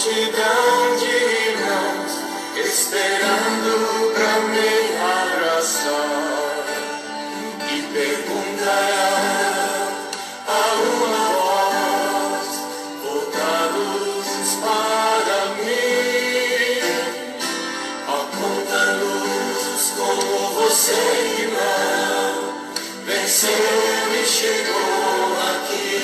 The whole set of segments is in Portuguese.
multidão de irmãos esperando pra me abraçar e perguntarão a uma voz, voltados para mim. Ó, conta-nos como você, irmão, venceu e chegou aqui.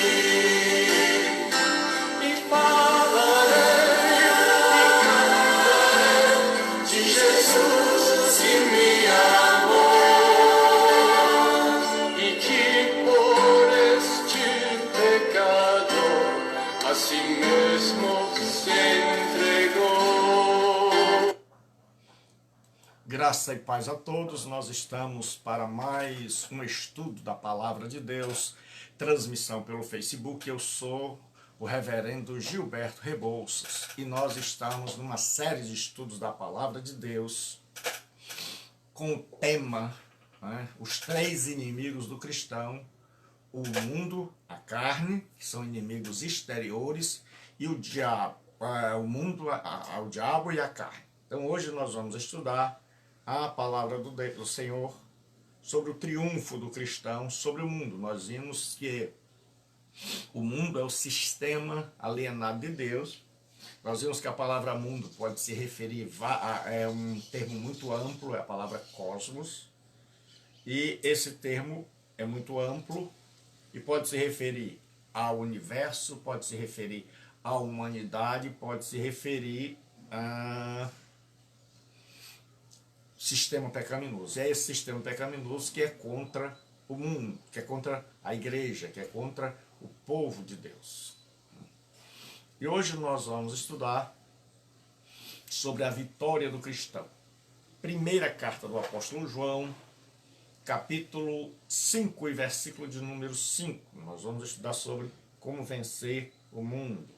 Assim mesmo se entregou. Graça e paz a todos, nós estamos para mais um estudo da Palavra de Deus, transmissão pelo Facebook. Eu sou o reverendo Gilberto Rebouças e nós estamos numa série de estudos da Palavra de Deus com o tema, os três inimigos do cristão: o mundo, a carne, que são inimigos exteriores, e o diabo, o mundo, o diabo e a carne. Então hoje nós vamos estudar a palavra do Senhor sobre o triunfo do cristão sobre o mundo. Nós vimos que o mundo é o sistema alienado de Deus. Nós vimos que a palavra mundo pode se referir, é um termo muito amplo, é a palavra cosmos, e esse termo é muito amplo e pode se referir ao universo, pode se referir à humanidade, pode se referir a sistema pecaminoso. É esse sistema pecaminoso que é contra o mundo, que é contra a igreja, que é contra o povo de Deus. E hoje nós vamos estudar sobre a vitória do cristão. Primeira carta do apóstolo João, capítulo 5 e versículo de número 5. Nós vamos estudar sobre como vencer o mundo.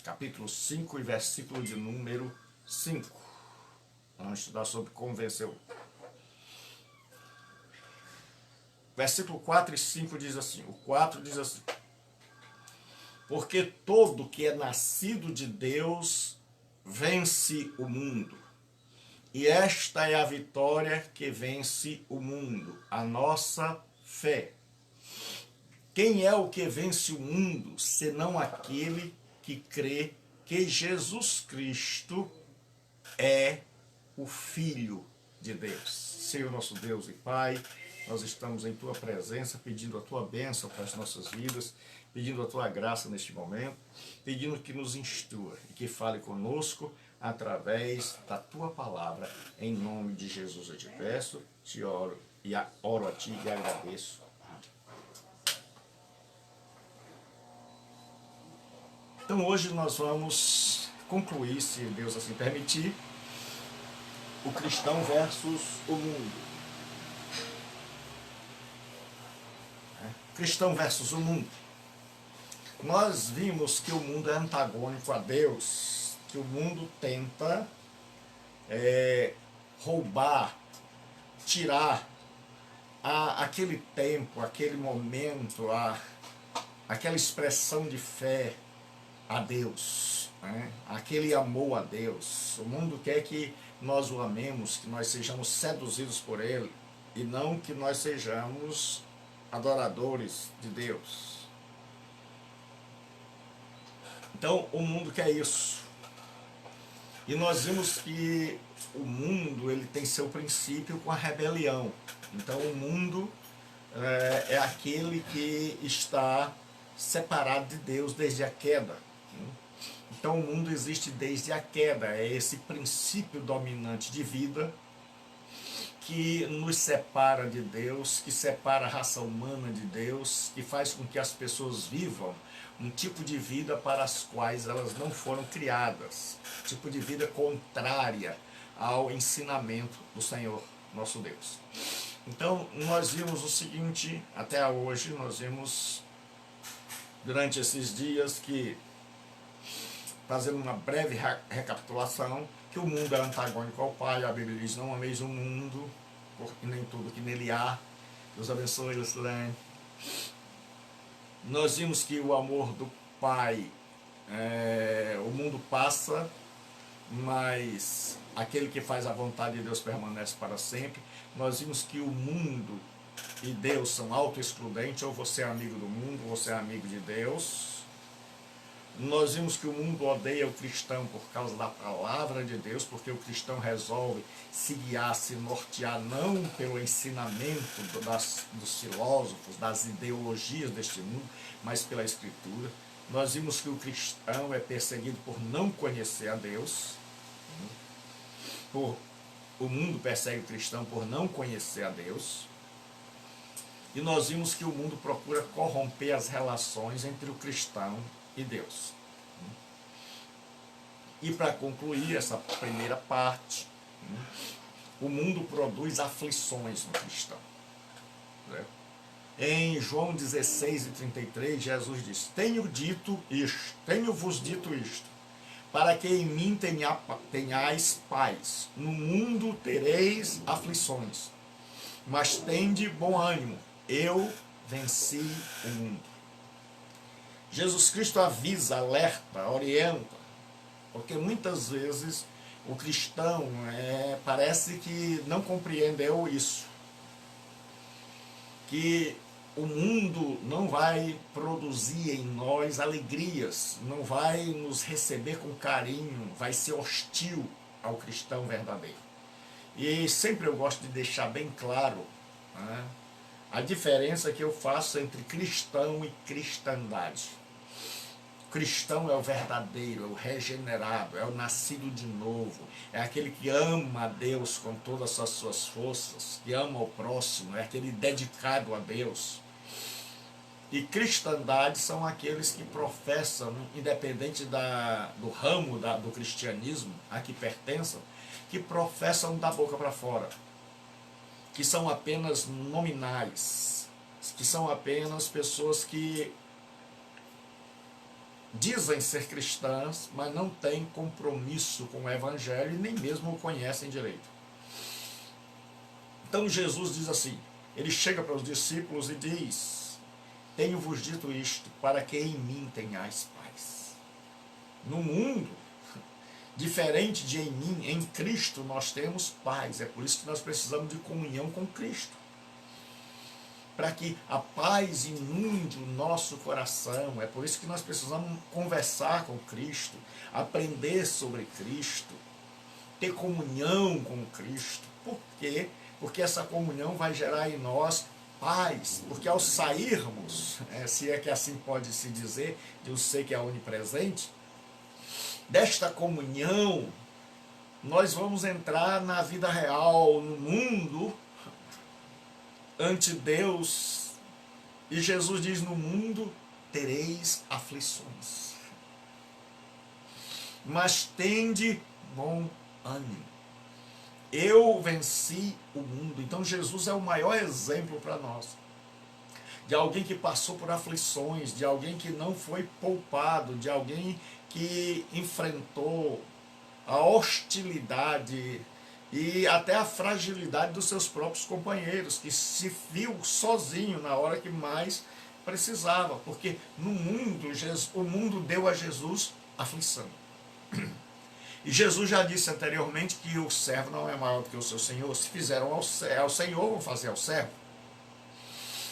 Capítulo 5 e versículo de número 5. Vamos estudar sobre como vencer o mundo. Versículo 4 e 5 diz assim. O 4 diz assim: porque todo que é nascido de Deus vence o mundo. E esta é a vitória que vence o mundo, a nossa fé. Quem é o que vence o mundo, senão aquele que crê que Jesus Cristo é o Filho de Deus? Senhor nosso Deus e Pai, nós estamos em Tua presença, pedindo a Tua bênção para as nossas vidas, pedindo a Tua graça neste momento, pedindo que nos instrua e que fale conosco através da Tua palavra. Em nome de Jesus eu te peço, te oro e oro a Ti e agradeço. Então hoje nós vamos concluir, se Deus assim permitir, o cristão versus o mundo. Cristão versus o mundo. Nós vimos que o mundo é antagônico a Deus, que o mundo tenta roubar, tirar aquele tempo, aquele momento, aquela expressão de fé a Deus, aquele amor a Deus. O mundo quer que nós o amemos, que nós sejamos seduzidos por Ele, e não que nós sejamos adoradores de Deus. Então o mundo quer isso. E nós vimos que o mundo ele tem seu princípio com a rebelião. Então o mundo é aquele que está separado de Deus desde a queda. Então o mundo existe desde a queda. É esse princípio dominante de vida que nos separa de Deus, que separa a raça humana de Deus, que faz com que as pessoas vivam um tipo de vida para as quais elas não foram criadas, tipo de vida contrária ao ensinamento do Senhor, nosso Deus. Então, nós vimos o seguinte, até hoje, nós vimos, durante esses dias, que, fazendo uma breve recapitulação, que que o mundo é antagônico ao Pai. A Bíblia diz: não ameis o mundo, porque nem tudo que nele há. Deus abençoe, Lucilene. Nós vimos que o amor do Pai, o mundo passa, mas aquele que faz a vontade de Deus permanece para sempre. Nós vimos que o mundo e Deus são autoexcludentes, ou você é amigo do mundo, ou você é amigo de Deus. Nós vimos que o mundo odeia o cristão por causa da palavra de Deus, porque o cristão resolve se guiar, se nortear, não pelo ensinamento dos filósofos, das ideologias deste mundo, mas pela Escritura. Nós vimos que o cristão é perseguido por não conhecer a Deus. O mundo persegue o cristão por não conhecer a Deus. E nós vimos que o mundo procura corromper as relações entre o cristão e Deus. E para concluir essa primeira parte, o mundo produz aflições no cristão. Em João 16:33, Jesus diz: tenho-vos dito isto, para que em mim tenhais paz. No mundo tereis aflições, mas tende bom ânimo, eu venci o mundo. Jesus Cristo avisa, alerta, orienta, porque muitas vezes o cristão parece que não compreendeu isso, que o mundo não vai produzir em nós alegrias, não vai nos receber com carinho, vai ser hostil ao cristão verdadeiro. E sempre eu gosto de deixar bem claro a diferença que eu faço entre cristão e cristandade. Cristão é o verdadeiro, é o regenerado, é o nascido de novo, é aquele que ama a Deus com todas as suas forças, que ama o próximo, é aquele dedicado a Deus. E cristandade são aqueles que professam, independente do ramo do cristianismo a que pertençam, que professam da boca para fora, que são apenas nominais, que são apenas pessoas que dizem ser cristãs, mas não têm compromisso com o Evangelho e nem mesmo o conhecem direito. Então Jesus diz assim, ele chega para os discípulos e diz: tenho-vos dito isto, para que em mim tenhais paz. No mundo, diferente de em mim, em Cristo nós temos paz. É por isso que nós precisamos de comunhão com Cristo, para que a paz inunde o nosso coração. É por isso que nós precisamos conversar com Cristo, aprender sobre Cristo, ter comunhão com Cristo. Por quê? Porque essa comunhão vai gerar em nós paz, porque ao sairmos, se é que assim pode se dizer, de um ser que é onipresente, desta comunhão, nós vamos entrar na vida real, no mundo, ante Deus, e Jesus diz: no mundo tereis aflições, mas tende bom ânimo, eu venci o mundo. Então Jesus é o maior exemplo para nós, de alguém que passou por aflições, de alguém que não foi poupado, de alguém que enfrentou a hostilidade e até a fragilidade dos seus próprios companheiros, que se viu sozinho na hora que mais precisava, porque no mundo, o mundo deu a Jesus aflição. E Jesus já disse anteriormente que o servo não é maior do que o seu senhor. Se fizeram ao senhor, vão fazer ao servo.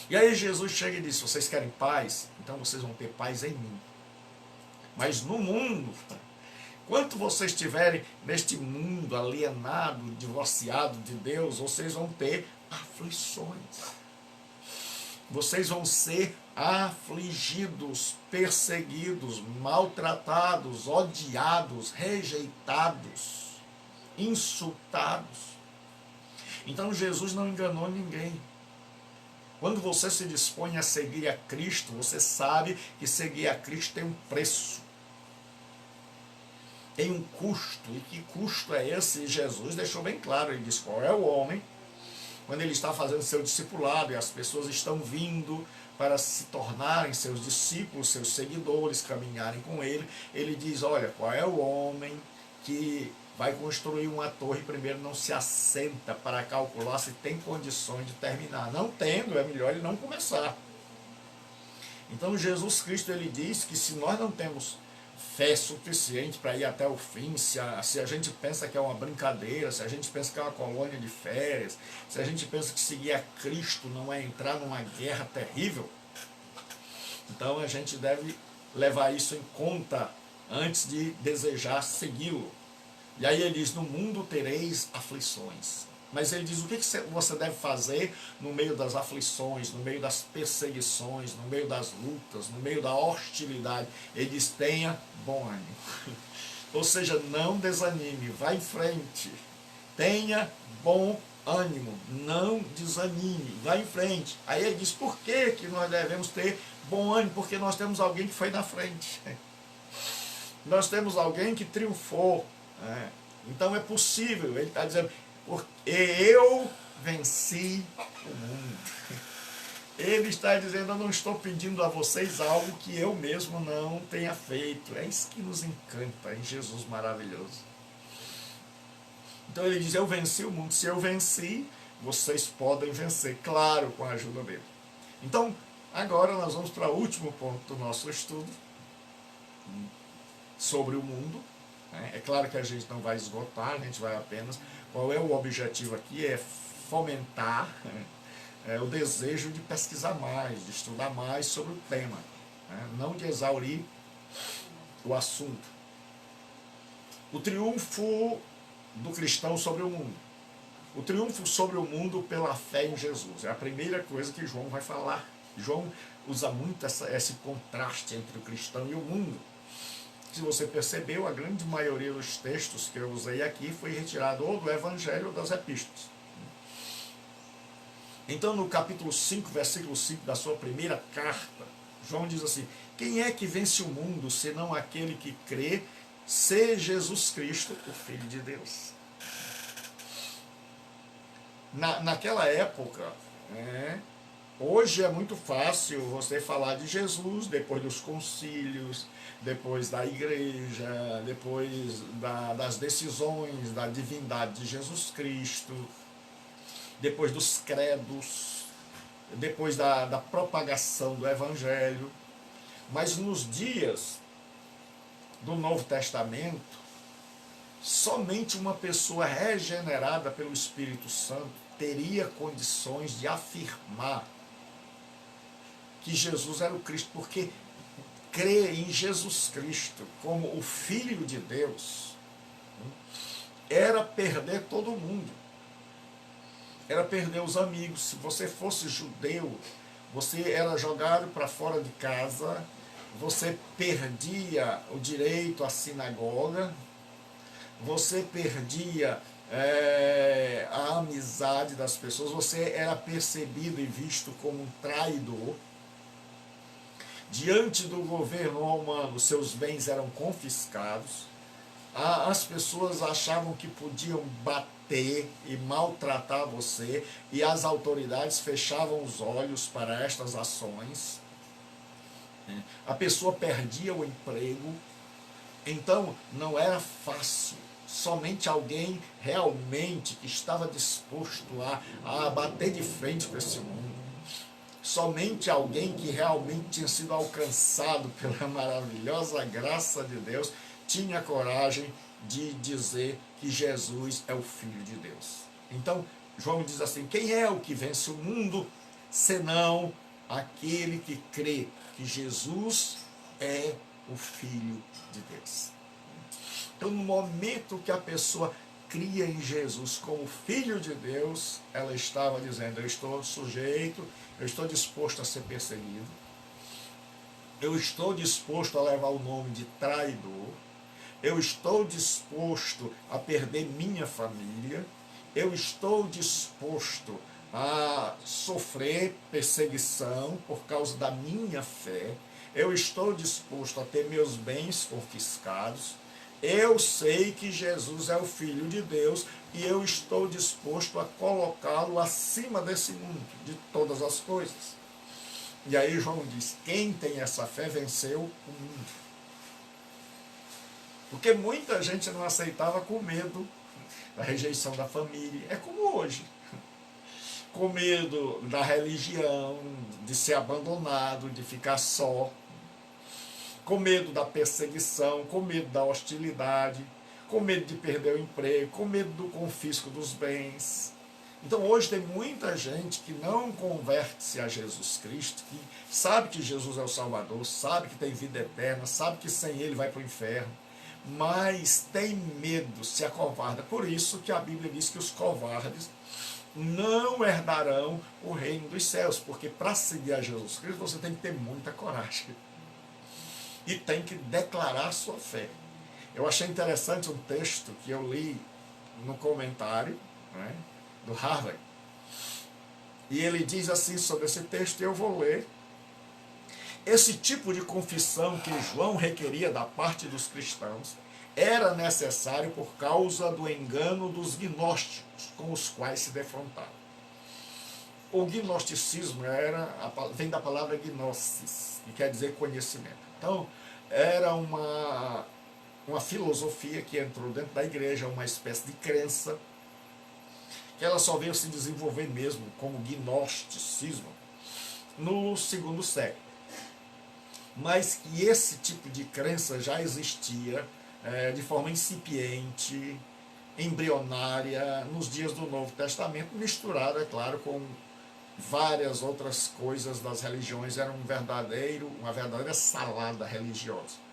E aí Jesus chega e diz: vocês querem paz? Então vocês vão ter paz em mim. Mas no mundo, quanto vocês estiverem neste mundo alienado, divorciado de Deus, vocês vão ter aflições. Vocês vão ser afligidos, perseguidos, maltratados, odiados, rejeitados, insultados. Então Jesus não enganou ninguém. Quando você se dispõe a seguir a Cristo, você sabe que seguir a Cristo tem um preço, tem um custo. E que custo é esse? E Jesus deixou bem claro, ele diz qual é o homem, quando ele está fazendo seu discipulado e as pessoas estão vindo para se tornarem seus discípulos, seus seguidores, caminharem com ele, ele diz: olha, qual é o homem que vai construir uma torre, primeiro não se assenta para calcular se tem condições de terminar. Não tendo, é melhor ele não começar. Então Jesus Cristo, ele diz que se nós não temos fé suficiente para ir até o fim, se a gente pensa que é uma brincadeira, se a gente pensa que é uma colônia de férias, se a gente pensa que seguir a Cristo não é entrar numa guerra terrível, então a gente deve levar isso em conta antes de desejar segui-lo. E aí ele diz, no mundo tereis aflições. Mas ele diz, o que você deve fazer no meio das aflições, no meio das perseguições, no meio das lutas, no meio da hostilidade? Ele diz, tenha bom ânimo. Ou seja, não desanime, vá em frente. Tenha bom ânimo, não desanime, vá em frente. Aí ele diz, por que nós devemos ter bom ânimo? Porque nós temos alguém que foi na frente. Nós temos alguém que triunfou. Então é possível, ele está dizendo, porque eu venci o mundo. Ele está dizendo, eu não estou pedindo a vocês algo que eu mesmo não tenha feito. É isso que nos encanta em Jesus maravilhoso. Então ele diz, eu venci o mundo. Se eu venci, vocês podem vencer, claro, com a ajuda dele. Então, agora nós vamos para o último ponto do nosso estudo, sobre o mundo. É claro que a gente não vai esgotar, a gente vai apenas... Qual é o objetivo aqui? É fomentar o desejo de pesquisar mais, de estudar mais sobre o tema, não de exaurir o assunto. O triunfo do cristão sobre o mundo. O triunfo sobre o mundo pela fé em Jesus. É a primeira coisa que João vai falar. João usa muito esse contraste entre o cristão e o mundo. Se você percebeu, a grande maioria dos textos que eu usei aqui foi retirado ou do Evangelho ou das Epístolas. Então, no capítulo 5, versículo 5 da sua primeira carta, João diz assim, quem é que vence o mundo, senão aquele que crê ser Jesus Cristo, o Filho de Deus? Naquela época, hoje é muito fácil você falar de Jesus depois dos concílios, depois da igreja, depois das decisões da divindade de Jesus Cristo, depois dos credos, depois da propagação do Evangelho. Mas nos dias do Novo Testamento, somente uma pessoa regenerada pelo Espírito Santo teria condições de afirmar que Jesus era o Cristo, porque crer em Jesus Cristo como o Filho de Deus era perder todo mundo, era perder os amigos. Se você fosse judeu, você era jogado para fora de casa, você perdia o direito à sinagoga, você perdia a amizade das pessoas, você era percebido e visto como um traidor. Diante do governo romano, seus bens eram confiscados, as pessoas achavam que podiam bater e maltratar você, e as autoridades fechavam os olhos para estas ações. A pessoa perdia o emprego, então não era fácil. Somente alguém realmente que estava disposto a bater de frente com esse mundo, somente alguém que realmente tinha sido alcançado pela maravilhosa graça de Deus, tinha coragem de dizer que Jesus é o Filho de Deus. Então, João diz assim, quem é o que vence o mundo, senão aquele que crê que Jesus é o Filho de Deus. Então, no momento que a pessoa cria em Jesus como Filho de Deus, ela estava dizendo, eu estou sujeito, eu estou disposto a ser perseguido, eu estou disposto a levar o nome de traidor, eu estou disposto a perder minha família, eu estou disposto a sofrer perseguição por causa da minha fé, eu estou disposto a ter meus bens confiscados, eu sei que Jesus é o Filho de Deus e eu estou disposto a colocá-lo acima desse mundo, de todas as coisas. E aí João diz, quem tem essa fé venceu o mundo. Porque muita gente não aceitava com medo da rejeição da família. É como hoje. Com medo da religião, de ser abandonado, de ficar só. Com medo da perseguição, com medo da hostilidade, com medo de perder o emprego, com medo do confisco dos bens. Então hoje tem muita gente que não converte-se a Jesus Cristo, que sabe que Jesus é o Salvador, sabe que tem vida eterna, sabe que sem Ele vai para o inferno, mas tem medo, se acovarda. Por isso que a Bíblia diz que os covardes não herdarão o reino dos céus, porque para seguir a Jesus Cristo você tem que ter muita coragem e tem que declarar sua fé. Eu achei interessante um texto que eu li no comentário, né, do Harvard, e ele diz assim sobre esse texto, e eu vou ler. Esse tipo de confissão que João requeria da parte dos cristãos era necessário por causa do engano dos gnósticos com os quais se defrontaram. O gnosticismo vem da palavra gnosis, que quer dizer conhecimento. Então, era uma filosofia que entrou dentro da igreja, uma espécie de crença, que ela só veio se desenvolver mesmo como gnosticismo no segundo século. Mas que esse tipo de crença já existia de forma incipiente, embrionária, nos dias do Novo Testamento, misturada, é claro, com várias outras coisas das religiões. Era uma verdadeira salada religiosa.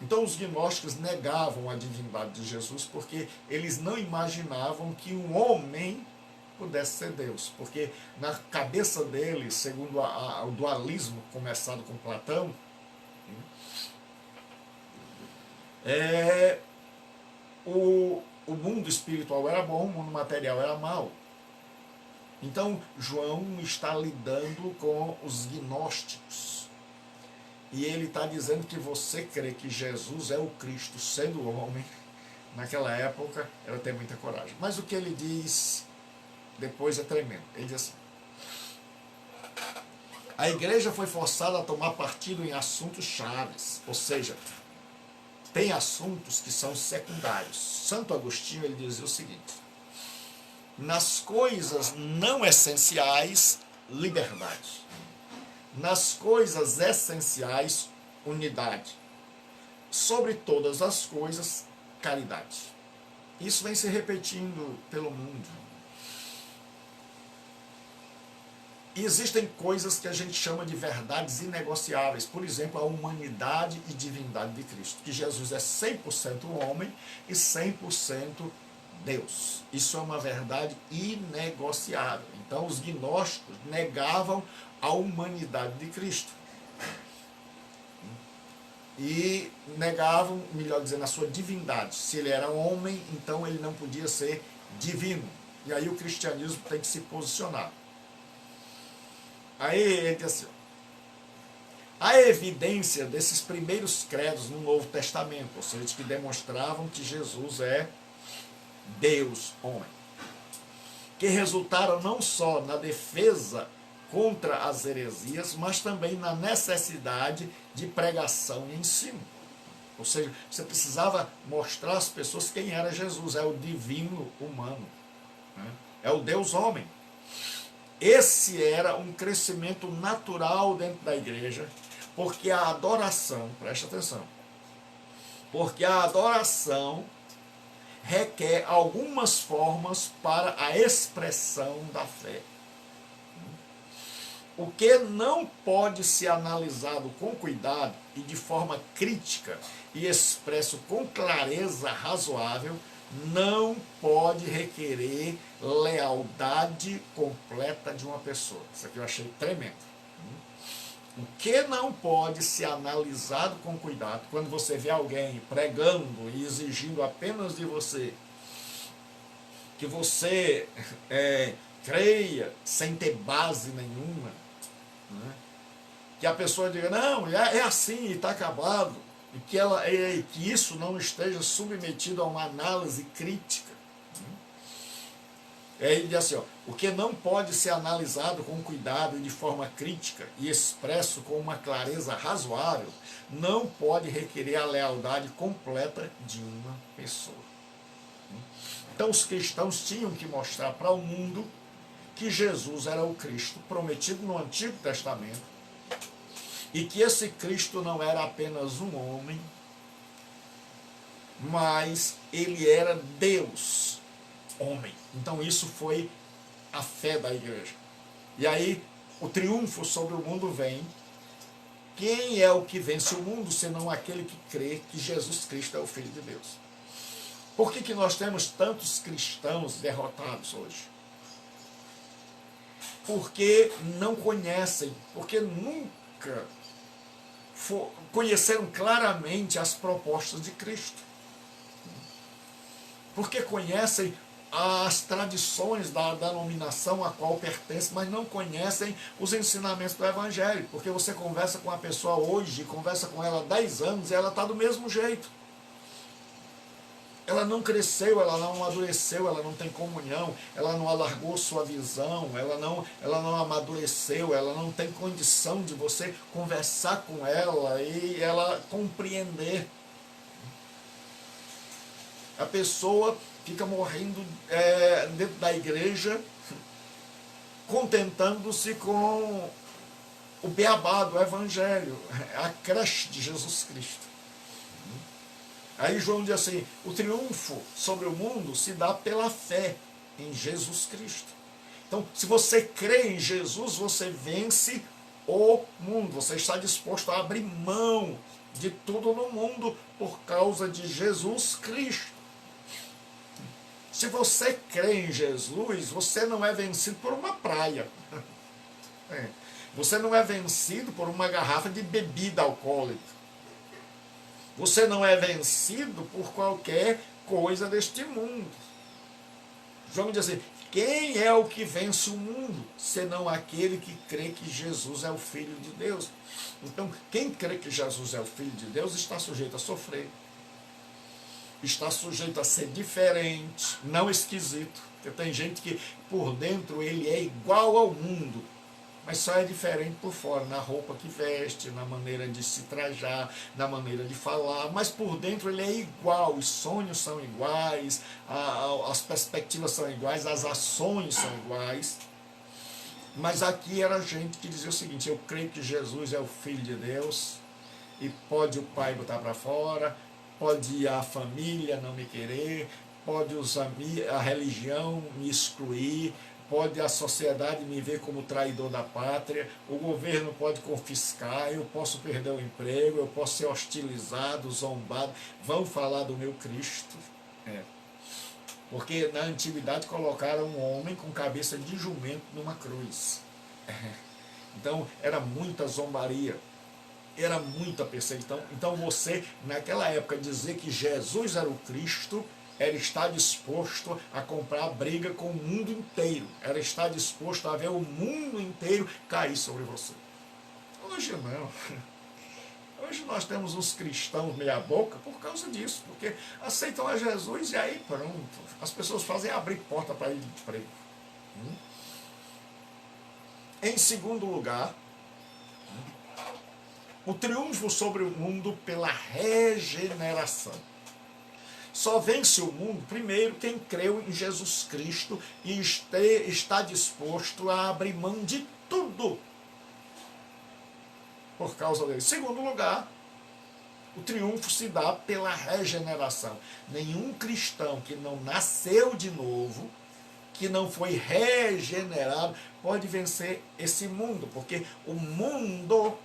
Então os gnósticos negavam a divindade de Jesus porque eles não imaginavam que um homem pudesse ser Deus. Porque na cabeça deles, segundo o dualismo começado com Platão, o mundo espiritual era bom, o mundo material era mau. Então João está lidando com os gnósticos. E ele está dizendo que você crê que Jesus é o Cristo, sendo homem, naquela época, era ter muita coragem. Mas o que ele diz depois é tremendo. Ele diz assim: a igreja foi forçada a tomar partido em assuntos chaves, ou seja, tem assuntos que são secundários. Santo Agostinho, ele dizia o seguinte: nas coisas não essenciais, liberdade. Nas coisas essenciais, unidade. Sobre todas as coisas, caridade. Isso vem se repetindo pelo mundo. E existem coisas que a gente chama de verdades inegociáveis. Por exemplo, a humanidade e divindade de Cristo. Que Jesus é 100% homem e 100% Deus. Isso é uma verdade inegociável. Então os gnósticos negavam a humanidade de Cristo. E negavam, melhor dizendo, a sua divindade. Se ele era homem, então ele não podia ser divino. E aí o cristianismo tem que se posicionar. Aí ele diz assim: a evidência desses primeiros credos no Novo Testamento, ou seja, que demonstravam que Jesus é Deus, homem, que resultaram não só na defesa contra as heresias, mas também na necessidade de pregação e ensino. Ou seja, você precisava mostrar às pessoas quem era Jesus, é o divino humano, né? É o Deus homem. Esse era um crescimento natural dentro da igreja, porque a adoração, presta atenção, porque a adoração requer algumas formas para a expressão da fé. O que não pode ser analisado com cuidado e de forma crítica e expresso com clareza razoável, não pode requerer lealdade completa de uma pessoa. Isso aqui eu achei tremendo. O que não pode ser analisado com cuidado, quando você vê alguém pregando e exigindo apenas de você que você creia sem ter base nenhuma, né? Que a pessoa diga, não, é assim, está acabado, e que isso não esteja submetido a uma análise crítica. Ele diz assim, ó, o que não pode ser analisado com cuidado e de forma crítica e expresso com uma clareza razoável, não pode requerer a lealdade completa de uma pessoa. Então os cristãos tinham que mostrar para o mundo que Jesus era o Cristo prometido no Antigo Testamento e que esse Cristo não era apenas um homem, mas ele era Deus, homem. Então isso foi a fé da igreja. E aí o triunfo sobre o mundo vem. Quem é o que vence o mundo, senão aquele que crê que Jesus Cristo é o Filho de Deus? Por que nós temos tantos cristãos derrotados hoje? Porque não conhecem, porque nunca conheceram claramente as propostas de Cristo. Porque conhecem as tradições da denominação a qual pertence, mas não conhecem os ensinamentos do Evangelho. Porque você conversa com a pessoa hoje, conversa com ela há 10 anos, e ela está do mesmo jeito. Ela não cresceu, ela não amadureceu, ela não tem comunhão, ela não alargou sua visão, ela não amadureceu, ela não tem condição de você conversar com ela e ela compreender. A pessoa fica morrendo dentro da igreja, contentando-se com o beabá do Evangelho, a creche de Jesus Cristo. Aí João diz assim, o triunfo sobre o mundo se dá pela fé em Jesus Cristo. Então, se você crê em Jesus, você vence o mundo. Você está disposto a abrir mão de tudo no mundo por causa de Jesus Cristo. Se você crê em Jesus, você não é vencido por uma praia. Você não é vencido por uma garrafa de bebida alcoólica. Você não é vencido por qualquer coisa deste mundo. João diz assim, quem é o que vence o mundo, senão aquele que crê que Jesus é o Filho de Deus? Então, quem crê que Jesus é o Filho de Deus está sujeito a sofrer. Está sujeito a ser diferente, não esquisito. Porque tem gente que por dentro ele é igual ao mundo, mas só é diferente por fora, na roupa que veste, na maneira de se trajar, na maneira de falar, mas por dentro ele é igual, os sonhos são iguais, as perspectivas são iguais, as ações são iguais. Mas aqui era gente que dizia o seguinte, eu creio que Jesus é o Filho de Deus, e pode o pai botar para fora, pode a família não me querer, pode a religião me excluir, pode a sociedade me ver como traidor da pátria, o governo pode confiscar, eu posso perder o emprego, eu posso ser hostilizado, zombado, vão falar do meu Cristo. Porque na antiguidade colocaram um homem com cabeça de jumento numa cruz. Então era muita zombaria, era muita perseguição. Então você, naquela época, dizer que Jesus era o Cristo, era estar disposto a comprar briga com o mundo inteiro. Era estar disposto a ver o mundo inteiro cair sobre você. Hoje não. Hoje nós temos uns cristãos meia boca por causa disso. Porque aceitam a Jesus e aí pronto. As pessoas fazem abrir porta para ir de emprego. Em segundo lugar, o triunfo sobre o mundo pela regeneração. Só vence o mundo, primeiro, quem creu em Jesus Cristo e está disposto a abrir mão de tudo por causa dele. Em segundo lugar, o triunfo se dá pela regeneração. Nenhum cristão que não nasceu de novo, que não foi regenerado, pode vencer esse mundo, porque o mundo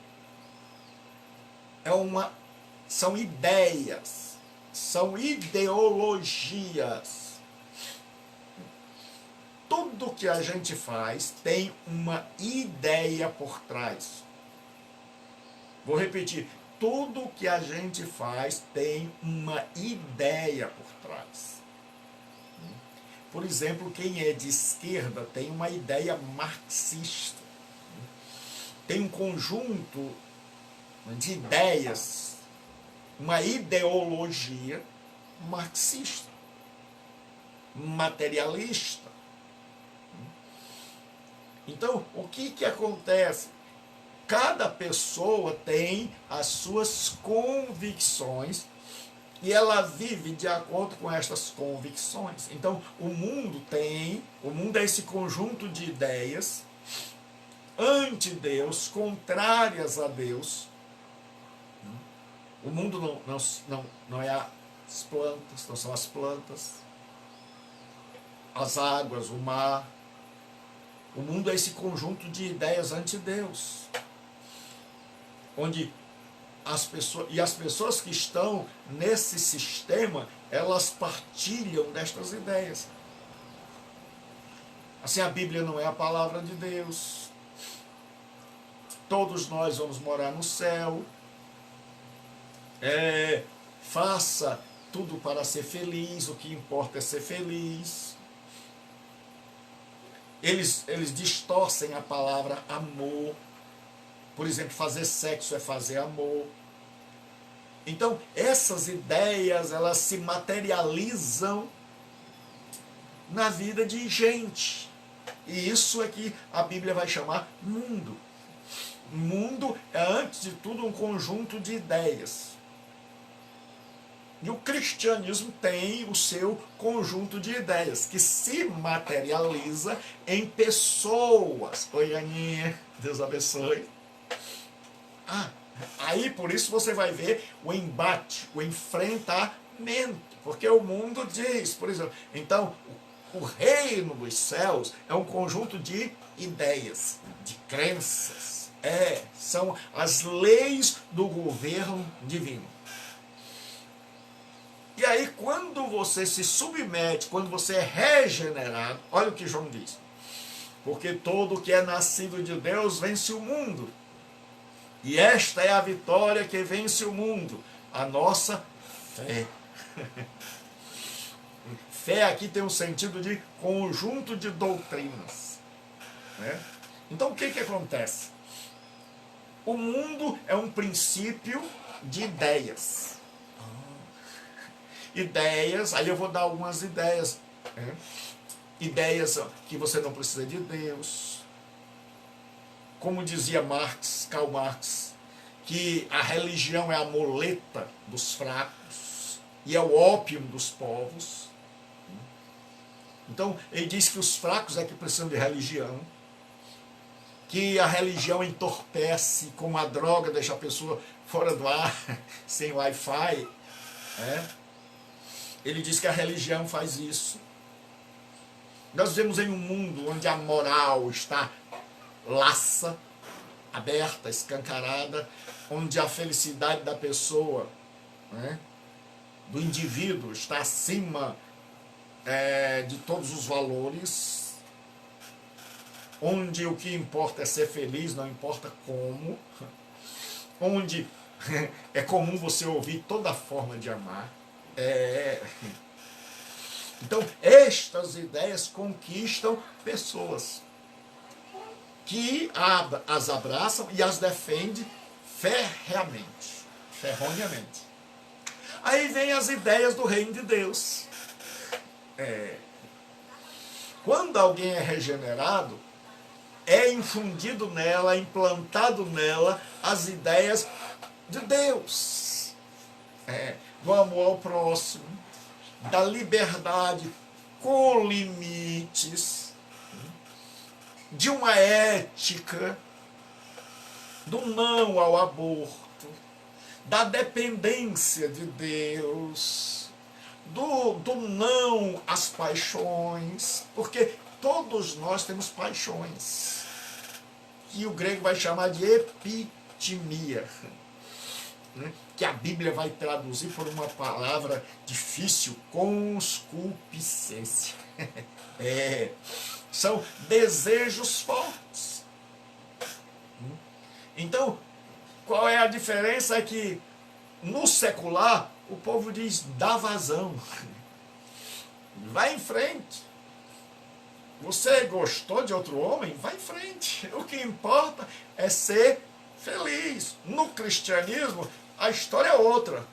são ideias. São ideologias. Tudo que a gente faz tem uma ideia por trás. Vou repetir. Tudo que a gente faz tem uma ideia por trás. Por exemplo, quem é de esquerda tem uma ideia marxista. Tem um conjunto de ideias, uma ideologia marxista, materialista, Então, o que que acontece? Cada pessoa tem as suas convicções e ela vive de acordo com estas convicções. Então, o mundo é esse conjunto de ideias anti-Deus, contrárias a Deus. O mundo não é as plantas, não são as plantas, as águas, o mar. O mundo é esse conjunto de ideias anti-Deus, onde as pessoas que estão nesse sistema, elas partilham destas ideias. Assim, a Bíblia não é a palavra de Deus. Todos nós vamos morar no céu. Faça tudo para ser feliz, o que importa é ser feliz. Eles distorcem a palavra amor. Por exemplo, fazer sexo é fazer amor. Então, essas ideias, elas se materializam na vida de gente. E isso é que a Bíblia vai chamar mundo. Mundo é, antes de tudo, um conjunto de ideias. E o cristianismo tem o seu conjunto de ideias, que se materializa em pessoas. Oi, Aninha, Deus abençoe. Aí por isso você vai ver o embate, o enfrentamento. Porque o mundo diz, por exemplo, então, o reino dos céus é um conjunto de ideias, de crenças. São as leis do governo divino. E aí, quando você se submete, quando você é regenerado, olha o que João diz. Porque todo que é nascido de Deus vence o mundo. E esta é a vitória que vence o mundo, a nossa fé. Fé aqui tem um sentido de conjunto de doutrinas. Né? Então, o que que acontece? O mundo é um princípio de ideias. Ideias, aí eu vou dar algumas ideias. Ideias que você não precisa de Deus. Como dizia Karl Marx, que a religião é a muleta dos fracos e é o ópio dos povos. Então, ele diz que os fracos é que precisam de religião, que a religião entorpece, como a droga deixa a pessoa fora do ar, sem Wi-Fi. Ele diz que a religião faz isso. Nós vivemos em um mundo onde a moral está laça, aberta, escancarada, onde a felicidade da pessoa, do indivíduo, está acima de todos os valores, onde o que importa é ser feliz, não importa como, onde é comum você ouvir toda forma de amar. Então, estas ideias conquistam pessoas que as abraçam e as defendem ferronhamente. Aí vem as ideias do reino de Deus. Quando alguém é regenerado, é infundido nela, é implantado nela as ideias de Deus. Do amor ao próximo, da liberdade com limites, de uma ética, do não ao aborto, da dependência de Deus, do não às paixões, porque todos nós temos paixões, que o grego vai chamar de epitimia, que a Bíblia vai traduzir por uma palavra difícil, conscupiscência. São desejos fortes. Então, qual é a diferença? É que no secular o povo diz, dá vazão. Vai em frente. Você gostou de outro homem? Vai em frente. O que importa é ser feliz. No cristianismo, a história é outra.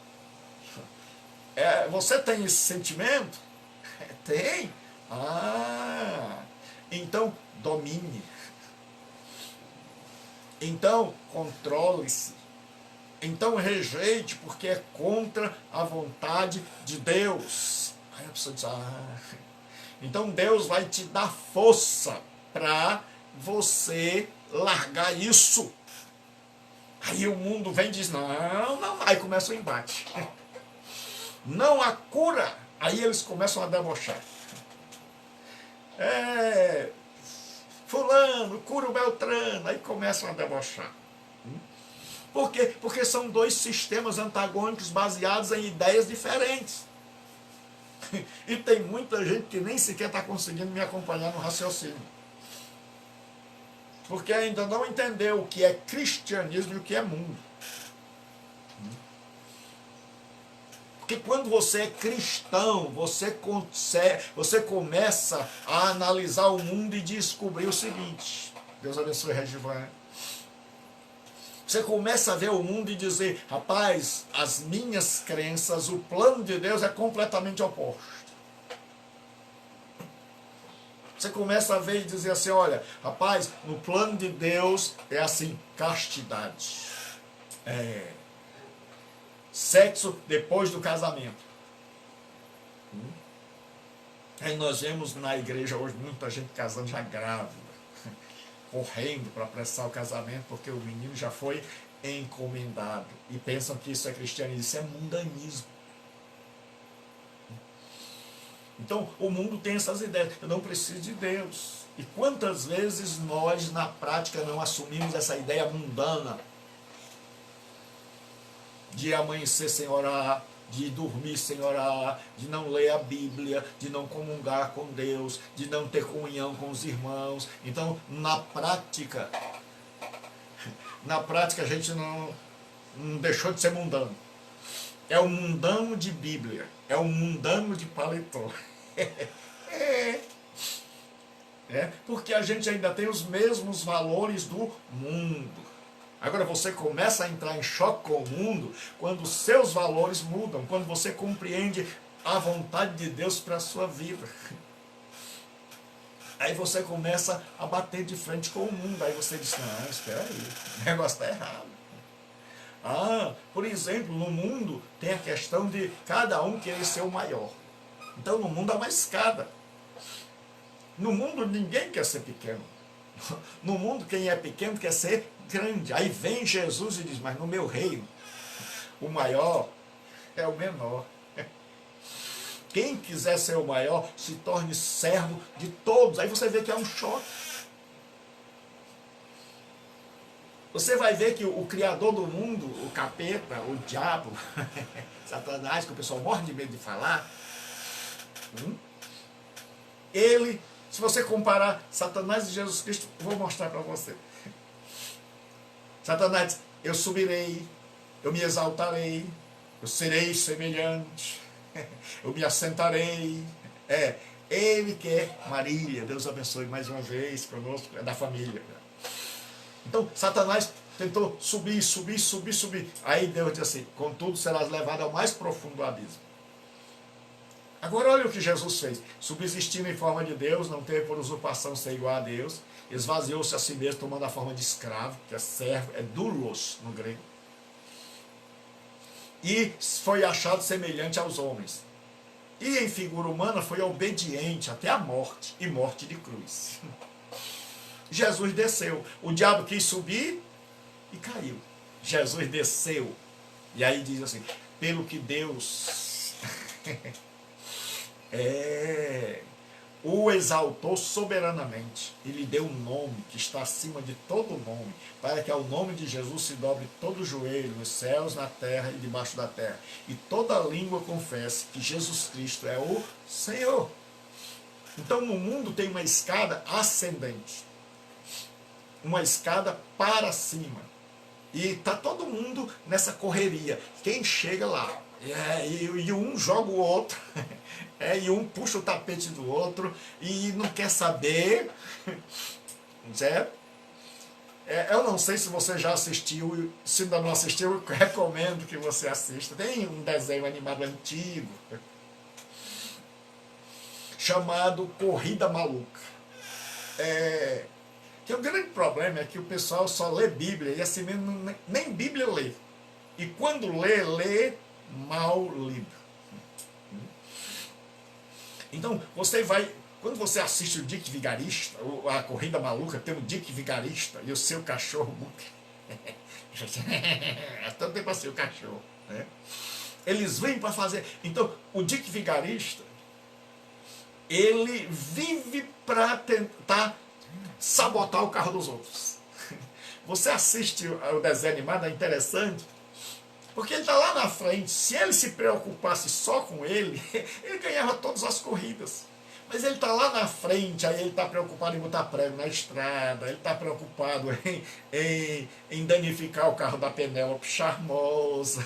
Você tem esse sentimento? Tem? Então, domine. Então, controle-se. Então, rejeite, porque é contra a vontade de Deus. Aí a pessoa diz, então Deus vai te dar força para você largar isso. Aí o mundo vem e diz, não. Aí começa o embate. Não há cura. Aí eles começam a debochar. Fulano, cura o Beltrano. Aí começam a debochar. Por quê? Porque são dois sistemas antagônicos baseados em ideias diferentes. E tem muita gente que nem sequer está conseguindo me acompanhar no raciocínio. Porque ainda não entendeu o que é cristianismo e o que é mundo. Porque quando você é cristão, você começa a analisar o mundo e descobrir o seguinte. Deus abençoe, Regivan. Você começa a ver o mundo e dizer, rapaz, as minhas crenças, o plano de Deus é completamente oposto. Você começa a ver e dizer assim, olha, rapaz, no plano de Deus é assim, castidade. Sexo depois do casamento. Aí nós vemos na igreja hoje muita gente casando já grávida, correndo para apressar o casamento, porque o menino já foi encomendado. E pensam que isso é cristianismo, isso é mundanismo. Então, o mundo tem essas ideias. Eu não preciso de Deus. E quantas vezes nós, na prática, não assumimos essa ideia mundana de amanhecer sem orar, de dormir sem orar, de não ler a Bíblia, de não comungar com Deus, de não ter comunhão com os irmãos. Então, na prática a gente não deixou de ser mundano. É o mundano de Bíblia, é o mundano de paletó. Porque a gente ainda tem os mesmos valores do mundo. Agora você começa a entrar em choque com o mundo quando os seus valores mudam, quando você compreende a vontade de Deus para a sua vida. Aí você começa a bater de frente com o mundo. Aí você diz, não, espera aí, o negócio está errado. Por exemplo, no mundo tem a questão de cada um querer ser o maior. Então no mundo há uma escada. No mundo ninguém quer ser pequeno. No mundo quem é pequeno quer ser grande. Aí vem Jesus e diz, mas no meu reino, o maior é o menor. Quem quiser ser o maior, se torne servo de todos. Aí você vê que é um choque. Você vai ver que o criador do mundo, o capeta, o diabo, Satanás, que o pessoal morre de medo de falar, ele, se você comparar Satanás e Jesus Cristo, vou mostrar para você. Satanás diz, eu subirei, eu me exaltarei, eu serei semelhante, eu me assentarei. Ele quer Marília, Deus abençoe mais uma vez conosco, é da família. Então, Satanás tentou subir. Aí Deus disse assim, contudo serás levado ao mais profundo abismo. Agora olha o que Jesus fez. Subsistindo em forma de Deus, não teve por usurpação ser igual a Deus, esvaziou-se a si mesmo, tomando a forma de escravo, que é servo, é doulos no grego. E foi achado semelhante aos homens. E em figura humana foi obediente até a morte, e morte de cruz. Jesus desceu. O diabo quis subir e caiu. Jesus desceu. E aí diz assim, pelo que Deus o exaltou soberanamente e lhe deu um nome que está acima de todo nome, para que ao nome de Jesus se dobre todo o joelho nos céus, na terra e debaixo da terra, e toda língua confesse que Jesus Cristo é o Senhor. Então no mundo tem uma escada ascendente, uma escada para cima, e está todo mundo nessa correria. Quem chega lá, e um joga o outro, e um puxa o tapete do outro, e não quer saber, certo? Eu não sei se você já assistiu, se ainda não assistiu, eu recomendo que você assista. Tem um desenho animado antigo, chamado Corrida Maluca. Que o grande problema é que o pessoal só lê Bíblia e assim mesmo nem Bíblia lê. E quando lê mal lido. Então, você vai, quando você assiste o Dick Vigarista, a Corrida Maluca, tem o Dick Vigarista e o seu cachorro. É tanto tempo assim o cachorro. Né? Eles vêm para fazer. Então, o Dick Vigarista, ele vive para tentar sabotar o carro dos outros. Você assiste o desenho animado, é interessante, porque ele está lá na frente. Se ele se preocupasse só com ele, ele ganhava todas as corridas. Mas ele está lá na frente, aí ele está preocupado em botar prego na estrada, ele está preocupado em danificar o carro da Penélope Charmosa.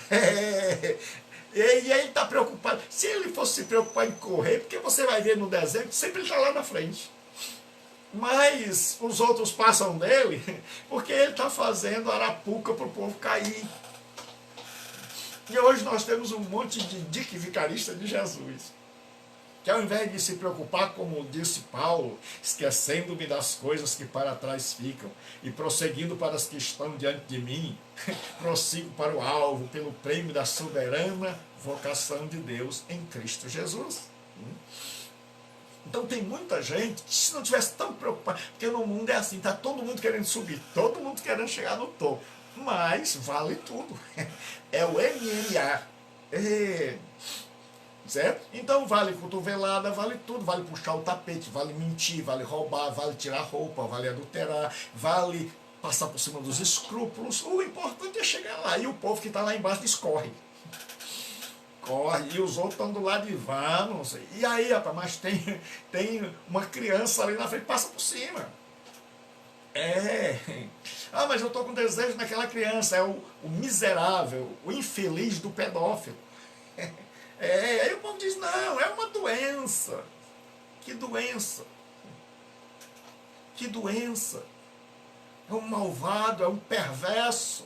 E aí ele está preocupado. Se ele fosse se preocupar em correr, porque você vai ver no desenho que sempre ele está lá na frente. Mas os outros passam dele porque ele está fazendo arapuca para o povo cair. E hoje nós temos um monte de Dick Vigarista de Jesus, que ao invés de se preocupar, como disse Paulo, esquecendo-me das coisas que para trás ficam e prosseguindo para as que estão diante de mim, prossigo para o alvo, pelo prêmio da soberana vocação de Deus em Cristo Jesus. Então tem muita gente que, se não tivesse tão preocupado, porque no mundo é assim, está todo mundo querendo subir, todo mundo querendo chegar no topo, mas vale tudo. É o MMA. Certo? Então vale cotovelada, vale tudo, vale puxar o tapete, vale mentir, vale roubar, vale tirar roupa, vale adulterar, vale passar por cima dos escrúpulos. O importante é chegar lá, e o povo que está lá embaixo discorre. Corre, e os outros estão do lado de vá, não sei. E aí, rapaz, mas tem uma criança ali na frente, passa por cima. Ah, mas eu estou com desejo naquela criança, é o miserável, o infeliz do pedófilo. Aí o povo diz, não, é uma doença. Que doença? Que doença? É um malvado, é um perverso.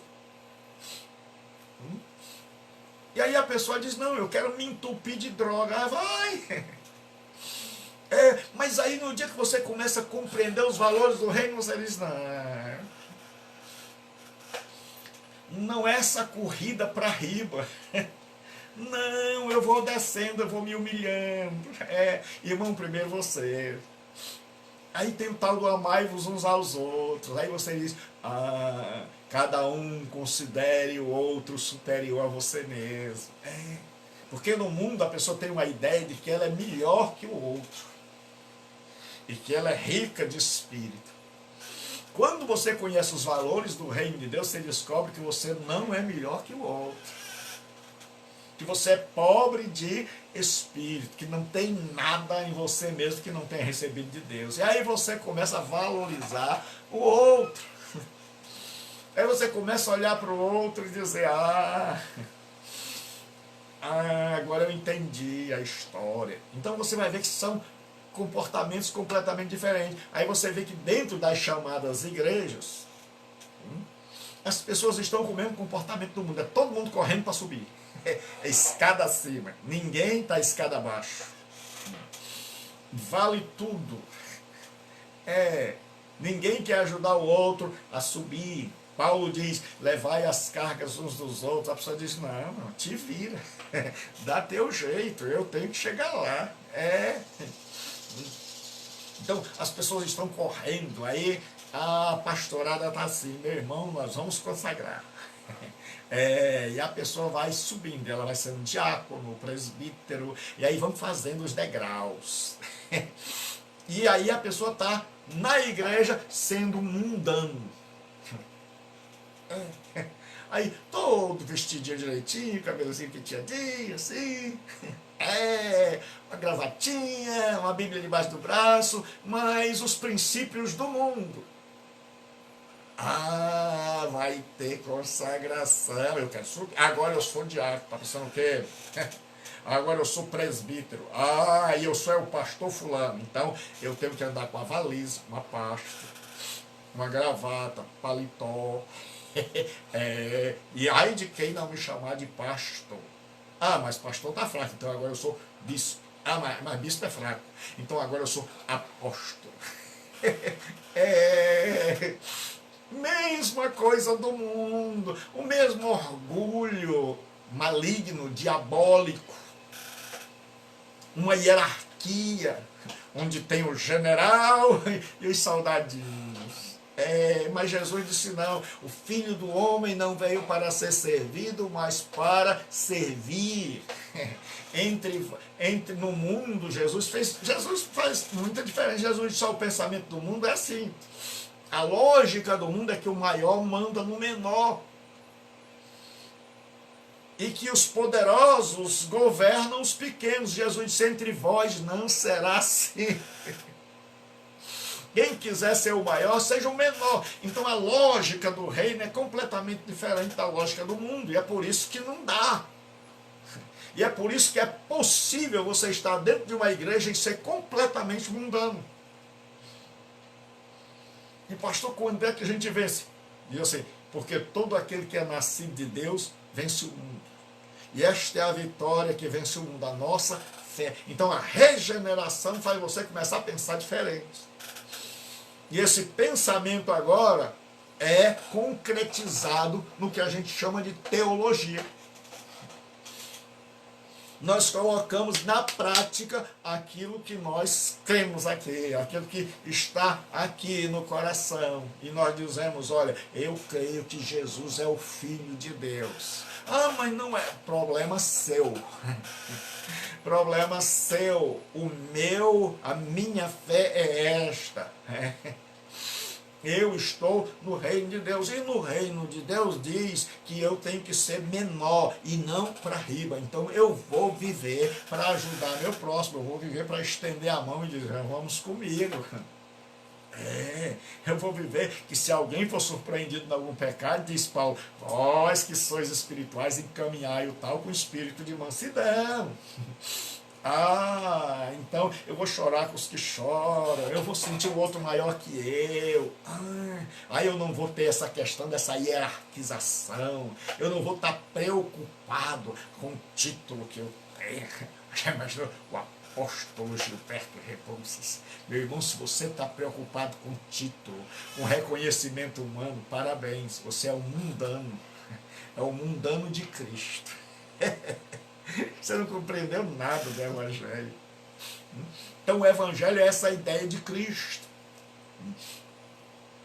E aí a pessoa diz, não, eu quero me entupir de droga. Ah, vai! Mas aí no dia que você começa a compreender os valores do reino, você diz, não é essa corrida para riba. Não, eu vou descendo, eu vou me humilhando. Irmão, primeiro você. Aí tem o tal do amai-vos uns aos outros. Aí você diz, cada um considere o outro superior a você mesmo. Porque no mundo a pessoa tem uma ideia de que ela é melhor que o outro. E que ela é rica de espírito. Quando você conhece os valores do reino de Deus, você descobre que você não é melhor que o outro. Que você é pobre de espírito, que não tem nada em você mesmo que não tenha recebido de Deus. E aí você começa a valorizar o outro. Aí você começa a olhar para o outro e dizer, agora eu entendi a história. Então você vai ver que são comportamentos completamente diferentes. Aí você vê que dentro das chamadas igrejas, as pessoas estão com o mesmo comportamento do mundo. É todo mundo correndo para subir. É escada acima. Ninguém está escada abaixo. Vale tudo. Ninguém quer ajudar o outro a subir. Paulo diz, levai as cargas uns dos outros. A pessoa diz, não, te vira. Dá teu jeito, eu tenho que chegar lá. Então, as pessoas estão correndo, aí a pastorada está assim, meu irmão, nós vamos consagrar. E a pessoa vai subindo, ela vai ser um diácono, presbítero, e aí vão fazendo os degraus. E aí a pessoa está na igreja sendo mundano. Aí todo vestidinho direitinho, cabelozinho penteadinho, assim. Uma gravatinha, uma Bíblia debaixo do braço, mas os princípios do mundo. Vai ter consagração. Eu quero subir. Agora eu sou diácono. Tá pensando o quê? Agora eu sou presbítero. E eu sou o pastor fulano. Então eu tenho que andar com a valisa, uma pasta, uma gravata, paletó. E aí de quem não me chamar de pastor. Mas pastor tá fraco. Então agora eu sou bispo. Mas bispo é fraco. Então agora eu sou apóstolo. É, mesma coisa do mundo, o mesmo orgulho maligno, diabólico, uma hierarquia, onde tem o general e os soldadinhos. Mas Jesus disse não, o Filho do Homem não veio para ser servido, mas para servir. No mundo, Jesus faz muita diferença. Jesus disse, só o pensamento do mundo é assim. A lógica do mundo é que o maior manda no menor. E que os poderosos governam os pequenos. Jesus disse, entre vós não será assim. Quem quiser ser o maior, seja o menor. Então a lógica do reino é completamente diferente da lógica do mundo. E é por isso que não dá. E é por isso que é possível você estar dentro de uma igreja e ser completamente mundano. E pastor, quando é que a gente vence? E eu sei, porque todo aquele que é nascido de Deus vence o mundo. E esta é a vitória que vence o mundo, a nossa fé. Então a regeneração faz você começar a pensar diferente. E esse pensamento agora é concretizado no que a gente chama de teologia. Nós colocamos na prática aquilo que nós cremos aqui, aquilo que está aqui no coração. E nós dizemos, olha, eu creio que Jesus é o Filho de Deus. Ah, mas não é problema seu. Problema seu. A minha fé é esta. Eu estou no reino de Deus. E no reino de Deus diz que eu tenho que ser menor e não para riba. Então eu vou viver para ajudar meu próximo. Eu vou viver para estender a mão e dizer, vamos comigo. Eu vou viver que se alguém for surpreendido em algum pecado, diz Paulo, vós que sois espirituais, encaminhai o tal com espírito de mansidão. Então eu vou chorar com os que choram, eu vou sentir o outro maior que eu. Eu não vou ter essa questão dessa hierarquização, eu não vou estar preocupado com o título que eu tenho. Já imaginou o apóstolo Gilberto Rebouças? Meu irmão, se você está preocupado com título, com reconhecimento humano, parabéns, você é um mundano, é um mundano de Cristo. Você não compreendeu nada do Evangelho. Então o Evangelho é essa ideia de Cristo.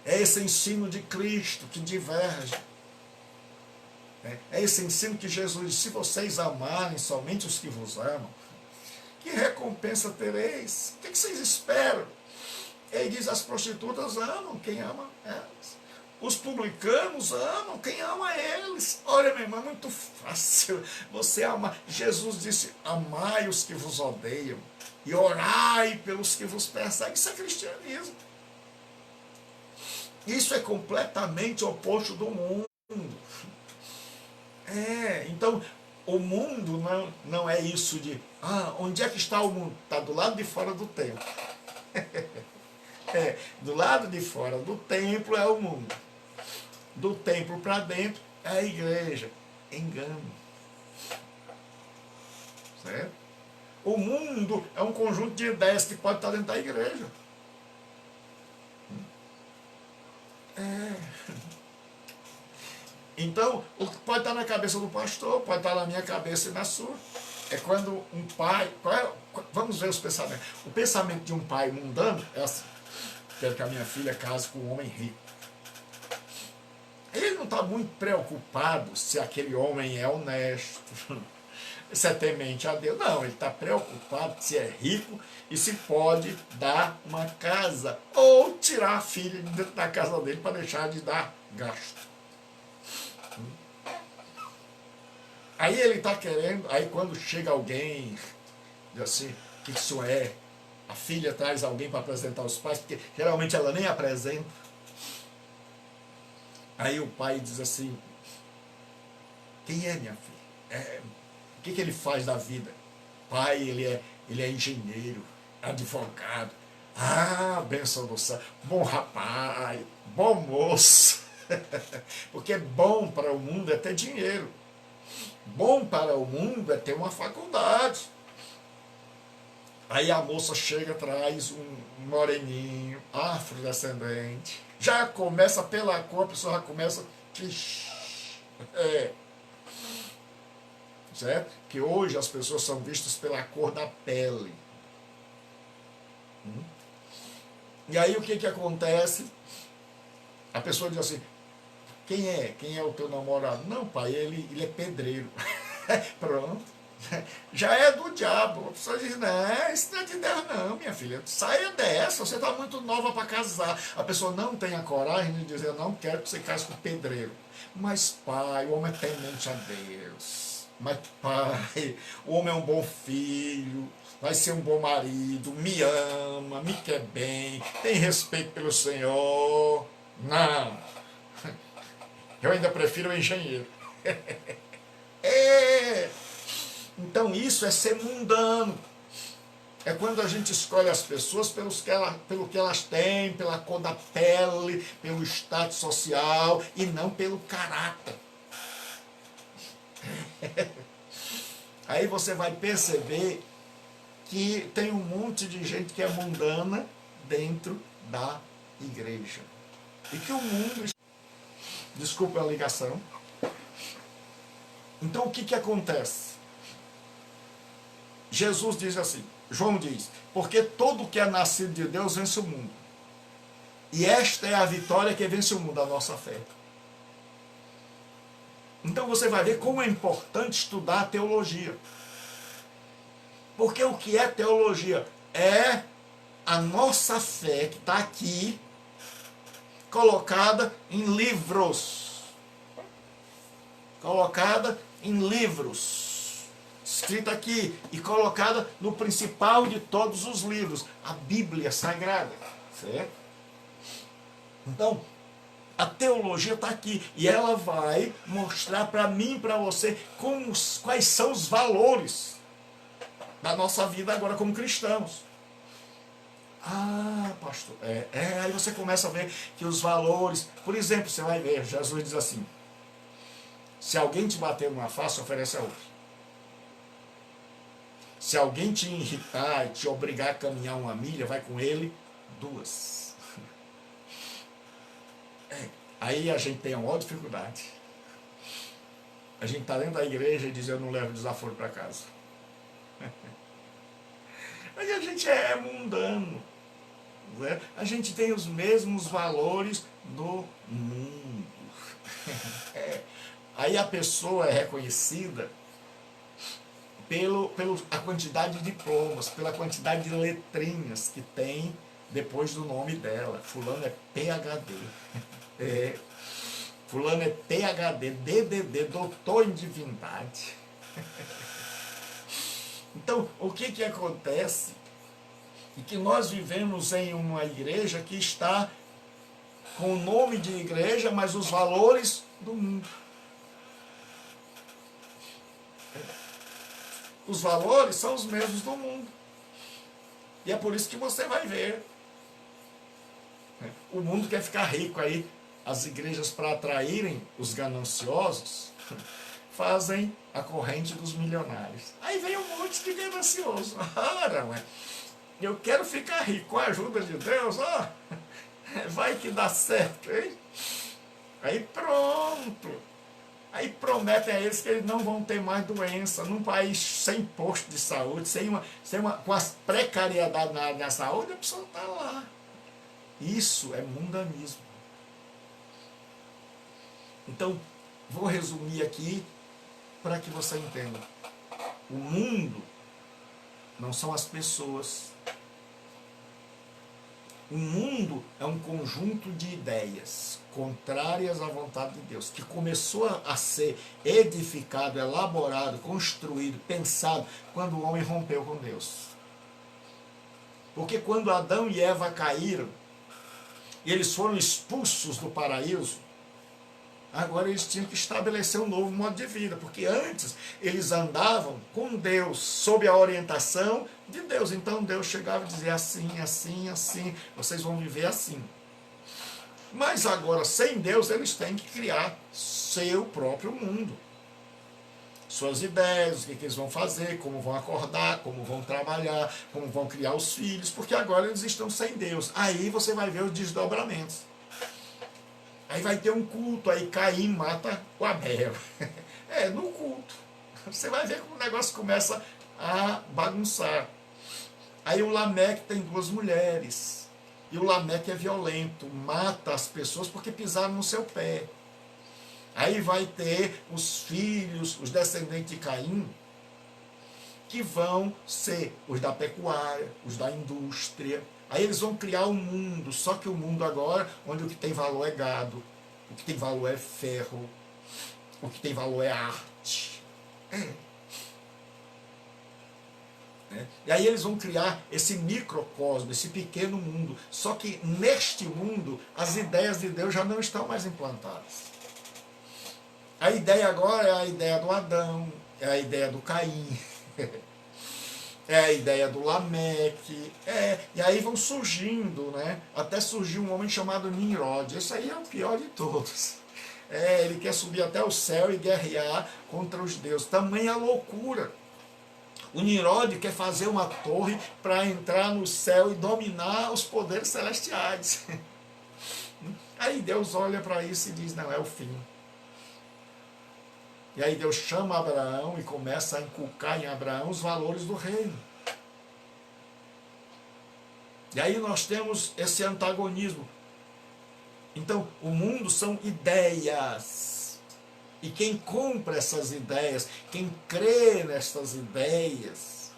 É esse ensino de Cristo que diverge. É esse ensino que Jesus disse, se vocês amarem somente os que vos amam, que recompensa tereis? O que vocês esperam? Ele diz, as prostitutas amam quem ama elas. Os publicanos amam quem ama eles. Olha, meu irmão, é muito fácil você amar. Jesus disse, amai os que vos odeiam e orai pelos que vos perseguem. Isso é cristianismo. Isso é completamente oposto do mundo. Então, o mundo não é isso de, onde é que está o mundo? Está do lado de fora do templo. Do lado de fora do templo é o mundo. Do templo para dentro é a igreja. Engano. Certo? O mundo é um conjunto de ideias que pode estar dentro da igreja. Então, o que pode estar na cabeça do pastor, pode estar na minha cabeça e na sua. É quando um pai... Vamos ver os pensamentos. O pensamento de um pai mundano é assim. Quero que a minha filha case com um homem rico. Ele não está muito preocupado se aquele homem é honesto, se é temente a Deus. Não, ele está preocupado se é rico e se pode dar uma casa ou tirar a filha de dentro da casa dele para deixar de dar gasto. Aí ele está querendo, aí quando chega alguém, diz assim, o que isso é? A filha traz alguém para apresentar os pais, porque geralmente ela nem apresenta. Aí o pai diz assim, quem é minha filha? O que ele faz da vida? Pai, ele é engenheiro, advogado. Bênção do céu. Bom rapaz, bom moço. Porque bom para o mundo é ter dinheiro. Bom para o mundo é ter uma faculdade. Aí a moça chega, traz um moreninho, afrodescendente. Já começa pela cor, a pessoa já começa... certo? Que hoje as pessoas são vistas pela cor da pele. E aí o que que acontece? A pessoa diz assim, quem é? Quem é o teu namorado? Não, pai, ele é pedreiro. Pronto. Já é do diabo. A pessoa diz, não, isso não é de Deus não, minha filha. Saia dessa, você está muito nova para casar. A pessoa não tem a coragem de dizer, eu não quero que você case com pedreiro. Mas pai, o homem é temente a Deus. Mas pai, o homem é um bom filho, vai ser um bom marido, me ama, me quer bem, tem respeito pelo Senhor. Não. Eu ainda prefiro o engenheiro. Então isso é ser mundano. É quando a gente escolhe as pessoas pelo que elas têm, pela cor da pele, pelo status social e não pelo caráter. Aí você vai perceber que tem um monte de gente que é mundana dentro da igreja. E que o mundo... Desculpa a ligação. Então o que que acontece? Jesus diz assim, João diz, porque todo que é nascido de Deus vence o mundo. E esta é a vitória que vence o mundo, a nossa fé. Então você vai ver como é importante estudar a teologia. Porque o que é teologia? É a nossa fé que está aqui, colocada em livros. Colocada em livros. Escrita aqui e colocada no principal de todos os livros, a Bíblia Sagrada. Certo? Então, a teologia está aqui e ela vai mostrar para mim e para você quais são os valores da nossa vida agora como cristãos. Ah, pastor, aí você começa a ver que os valores, por exemplo, você vai ver, Jesus diz assim, se alguém te bater numa face, oferece a outra. Se alguém te irritar e te obrigar a caminhar 1 milha, vai com ele 2. Aí a gente tem uma maior dificuldade. A gente está dentro da igreja e diz, eu não levo desaforo para casa. Mas a gente é mundano. Né? A gente tem os mesmos valores do mundo. Aí a pessoa é reconhecida pela quantidade de diplomas, pela quantidade de letrinhas que tem depois do nome dela. Fulano é PhD. Fulano é PhD, DDD, doutor em divindade. Então, o que que acontece? E que nós vivemos em uma igreja que está com o nome de igreja, mas os valores do mundo. Os valores são os mesmos do mundo. E é por isso que você vai ver. O mundo quer ficar rico aí. As igrejas, para atraírem os gananciosos, fazem a corrente dos milionários. Aí vem um monte de ganancioso. Ora, ué, eu quero ficar rico com a ajuda de Deus, ó. Vai que dá certo, hein? Aí pronto. Aí prometem a eles que eles não vão ter mais doença, num país sem posto de saúde, com as precariedades na área da saúde, a pessoa está lá. Isso é mundanismo. Então, vou resumir aqui para que você entenda. O mundo não são as pessoas. O mundo é um conjunto de ideias contrárias à vontade de Deus, que começou a ser edificado, elaborado, construído, pensado, quando o homem rompeu com Deus. Porque quando Adão e Eva caíram, e eles foram expulsos do paraíso, agora eles tinham que estabelecer um novo modo de vida, porque antes eles andavam com Deus, sob a orientação de Deus. Então Deus chegava e dizia assim, assim, assim, vocês vão viver assim. Mas agora, sem Deus, eles têm que criar seu próprio mundo, suas ideias, o que eles vão fazer, como vão acordar, como vão trabalhar, como vão criar os filhos, porque agora eles estão sem Deus. Aí você vai ver os desdobramentos. Aí vai ter um culto, aí Caim mata o Abel. No culto. Você vai ver como o negócio começa a bagunçar. Aí o Lameque tem 2 mulheres. E o Lameque é violento, mata as pessoas porque pisaram no seu pé. Aí vai ter os filhos, os descendentes de Caim, que vão ser os da pecuária, os da indústria. Aí eles vão criar um mundo, só que o mundo agora, onde o que tem valor é gado, o que tem valor é ferro, o que tem valor é arte. E aí eles vão criar esse microcosmo, esse pequeno mundo. Só que neste mundo, as ideias de Deus já não estão mais implantadas. A ideia agora é a ideia do Adão, é a ideia do Caim, é a ideia do Lameque, e aí vão surgindo, até surgiu um homem chamado Nimrod. Esse aí é o pior de todos. Ele quer subir até o céu e guerrear contra os deuses. Tamanha loucura. O Nimrod quer fazer uma torre para entrar no céu e dominar os poderes celestiais. Aí Deus olha para isso e diz, não, é o fim. E aí Deus chama Abraão e começa a inculcar em Abraão os valores do reino. E aí nós temos esse antagonismo. Então, o mundo são ideias. E quem compra essas ideias, quem crê nessas ideias,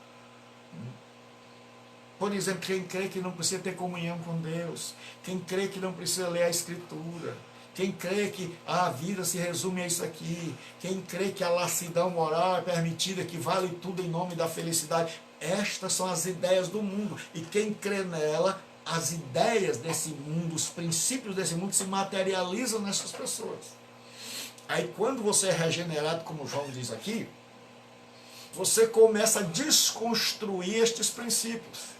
por exemplo, quem crê que não precisa ter comunhão com Deus, quem crê que não precisa ler a Escritura, quem crê que a vida se resume a isso aqui, quem crê que a lassidão moral é permitida, que vale tudo em nome da felicidade, estas são as ideias do mundo. E quem crê nela, as ideias desse mundo, os princípios desse mundo se materializam nessas pessoas. Aí quando você é regenerado, como João diz aqui, você começa a desconstruir estes princípios.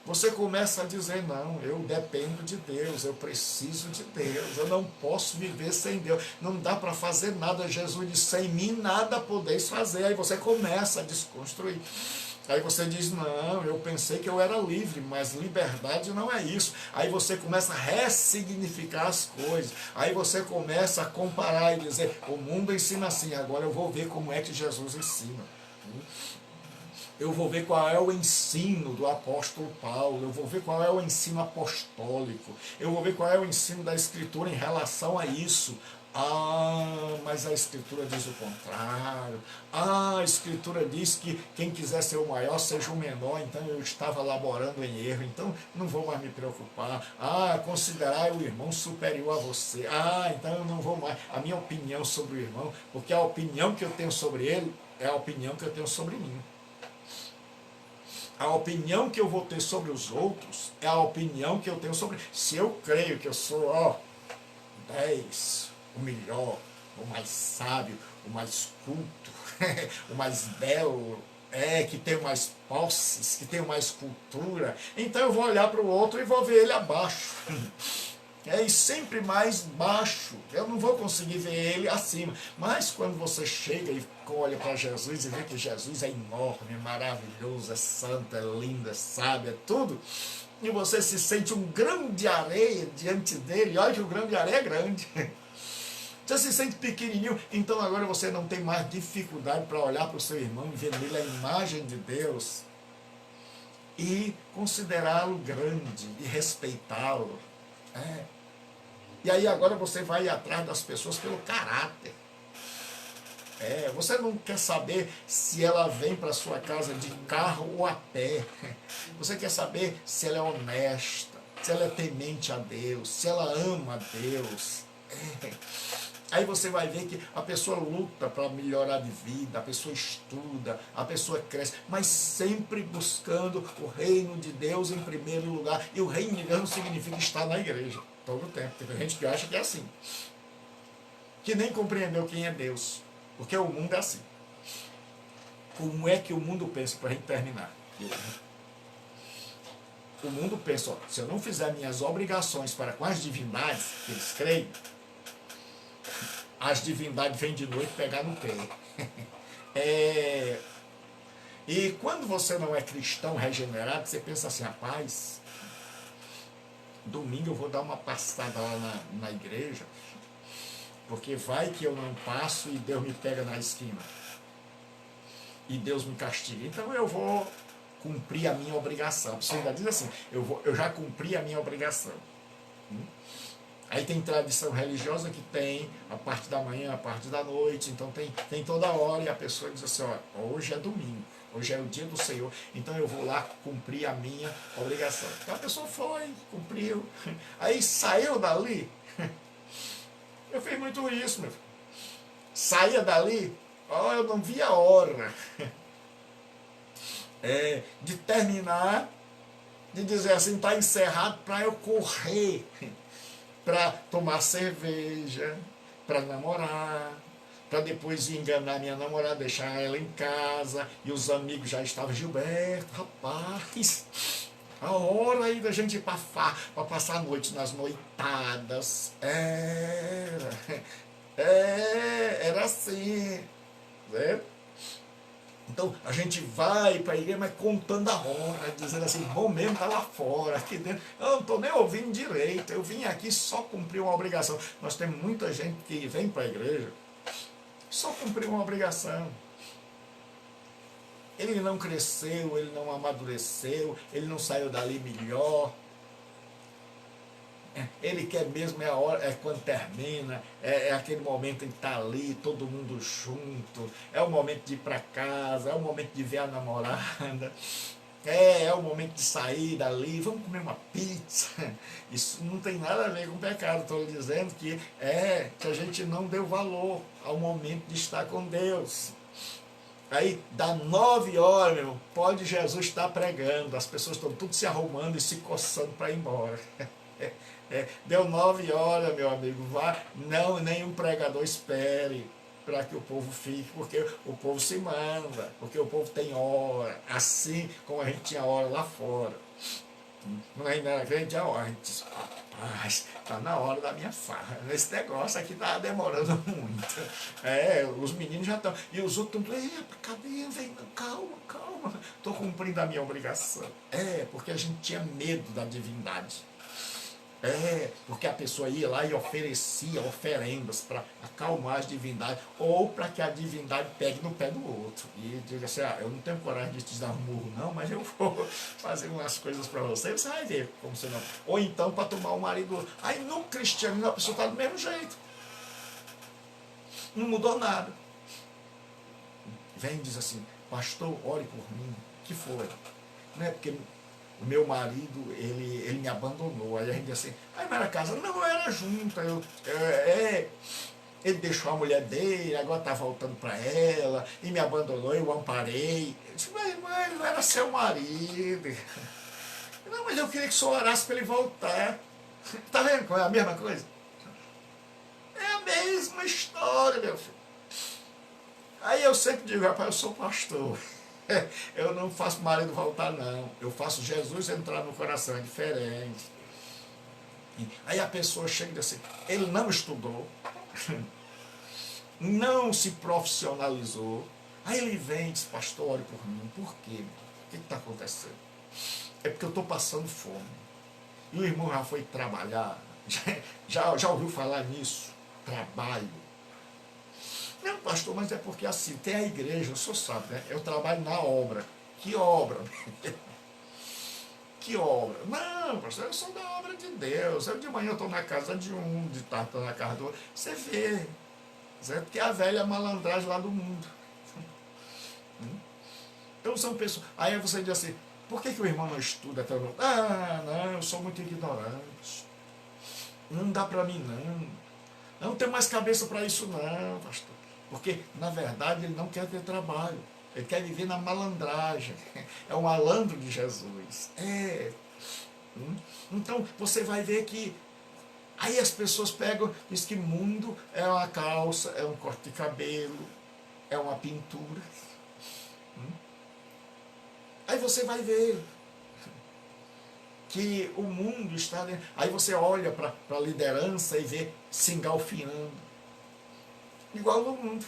Você começa a dizer, não, eu dependo de Deus, eu preciso de Deus, eu não posso viver sem Deus, não dá para fazer nada. Jesus disse, sem mim nada podeis fazer. Aí você começa a desconstruir. Aí você diz, não, eu pensei que eu era livre, mas liberdade não é isso. Aí você começa a ressignificar as coisas. Aí você começa a comparar e dizer, o mundo ensina assim, agora eu vou ver como é que Jesus ensina. Eu vou ver qual é o ensino do apóstolo Paulo, eu vou ver qual é o ensino apostólico, eu vou ver qual é o ensino da Escritura em relação a isso. Mas a Escritura diz o contrário. A Escritura diz que quem quiser ser o maior, seja o menor. Então eu estava laborando em erro, então não vou mais me preocupar. Considerai o irmão superior a você. Então eu não vou mais. A minha opinião sobre o irmão, porque a opinião que eu tenho sobre ele é a opinião que eu tenho sobre mim. A opinião que eu vou ter sobre os outros é a opinião que eu tenho sobre... Se eu creio que eu sou 10, o melhor, o mais sábio, o mais culto, o mais belo, que tem mais posses, que tem mais cultura, então eu vou olhar para o outro e vou ver ele abaixo. E sempre mais baixo, eu não vou conseguir ver ele acima. Mas quando você chega e olha para Jesus e vê que Jesus é enorme, maravilhoso, é santo, é lindo, é sábio, é tudo, e você se sente um grão de areia diante dele, e olha que o grão de areia é grande, você se sente pequenininho, então agora você não tem mais dificuldade para olhar para o seu irmão e ver nele a imagem de Deus e considerá-lo grande e respeitá-lo. E aí agora você vai atrás das pessoas pelo caráter. Você não quer saber se ela vem para sua casa de carro ou a pé. Você quer saber se ela é honesta, se ela é temente a Deus, se ela ama a Deus. Aí você vai ver que a pessoa luta para melhorar de vida, a pessoa estuda, a pessoa cresce, mas sempre buscando o reino de Deus em primeiro lugar. E o reino de Deus não significa estar na igreja todo o tempo. Tem gente que acha que é assim, que nem compreendeu quem é Deus, porque o mundo é assim. Como é que o mundo pensa, para a gente terminar? O mundo pensa, se eu não fizer minhas obrigações para com as divindades que eles creem, as divindades vêm de noite pegar no pé. E quando você não é cristão regenerado, você pensa assim, rapaz, domingo eu vou dar uma passada lá na igreja, porque vai que eu não passo e Deus me pega na esquina. E Deus me castiga. Então eu vou cumprir a minha obrigação. Você ainda diz assim, eu já cumpri a minha obrigação. Aí tem tradição religiosa que tem a parte da manhã, a parte da noite, então tem toda hora, e a pessoa diz assim, ó, hoje é domingo, hoje é o dia do Senhor, então eu vou lá cumprir a minha obrigação. Então a pessoa foi, cumpriu, aí saiu dali, eu fiz muito isso, meu filho. Saía dali, ó, eu não via a hora de terminar, de dizer assim, está encerrado, para eu correr, para tomar cerveja, para namorar, para depois enganar minha namorada, deixar ela em casa, e os amigos já estavam, Gilberto, rapaz, a hora aí da gente ir para passar a noite nas noitadas, era assim, certo? Então a gente vai para a igreja, mas contando a hora, dizendo assim, bom mesmo está lá fora, aqui dentro, eu não estou nem ouvindo direito, eu vim aqui só cumprir uma obrigação. Nós temos muita gente que vem para a igreja só cumprir uma obrigação. Ele não cresceu, ele não amadureceu, ele não saiu dali melhor. Ele quer mesmo a hora, quando termina, aquele momento em que está ali, todo mundo junto, é o momento de ir para casa, é o momento de ver a namorada, é o momento de sair dali, vamos comer uma pizza. Isso não tem nada a ver com pecado, estou dizendo que a gente não deu valor ao momento de estar com Deus. Aí dá 9 horas, meu irmão, pode Jesus estar pregando, as pessoas estão tudo se arrumando e se coçando para ir embora. Deu 9 horas, meu amigo, vá, não, nenhum pregador espere para que o povo fique, porque o povo se manda, porque o povo tem hora, assim como a gente tinha hora lá fora. Não é ainda que a gente tinha hora, a gente diz, rapaz, está na hora da minha farra, esse negócio aqui está demorando muito. Os meninos já estão, e os outros estão, cadê, vem, calma, estou cumprindo a minha obrigação. Porque a gente tinha medo da divindade. Porque a pessoa ia lá e oferecia oferendas para acalmar as divindades, ou para que a divindade pegue no pé do outro e diga assim, eu não tenho coragem de te dar um murro não, mas eu vou fazer umas coisas para você vai ver como você não. Ou então para tomar o marido do outro. Aí no cristianismo a pessoa está do mesmo jeito, não mudou nada. Vem e diz assim, pastor, ore por mim. Que foi? Não é porque o meu marido, ele me abandonou. Aí a gente diz assim, mas era casa? Não, eu era junto. Ele deixou a mulher dele, agora está voltando para ela, e me abandonou, eu amparei. Eu disse, mas ele não era seu marido. Não, mas eu queria que o senhor orasse para ele voltar. Está vendo como é a mesma coisa? É a mesma história, meu filho. Aí eu sempre digo, rapaz, eu sou pastor. Eu não faço marido voltar não, eu faço Jesus entrar no coração, é diferente. Aí a pessoa chega e diz assim, ele não estudou, não se profissionalizou, aí ele vem e diz, pastor, ore por mim. Por quê? O que está acontecendo? É porque eu estou passando fome, e o irmão já foi trabalhar, já ouviu falar nisso, trabalho. Não, pastor, mas é porque assim, tem a igreja, o senhor sabe, né? Eu trabalho na obra. Que obra? Que obra? Não, pastor, eu sou da obra de Deus. Eu de manhã estou na casa de um, de tarde estou na casa do outro. Você vê, certo? Que é a velha malandragem lá do mundo. Então são pessoas. Aí você diz assim, por que o irmão não estuda até o novo? Não, eu sou muito ignorante. Não dá para mim, não. Eu não tenho mais cabeça para isso, não, pastor. Porque, na verdade, ele não quer ter trabalho. Ele quer viver na malandragem. É o malandro de Jesus. Então, você vai ver que aí as pessoas pegam, diz que mundo é uma calça, é um corte de cabelo, é uma pintura. Aí você vai ver que o mundo está dentro. Aí você olha para a liderança e vê se engalfinhando. igual no mundo.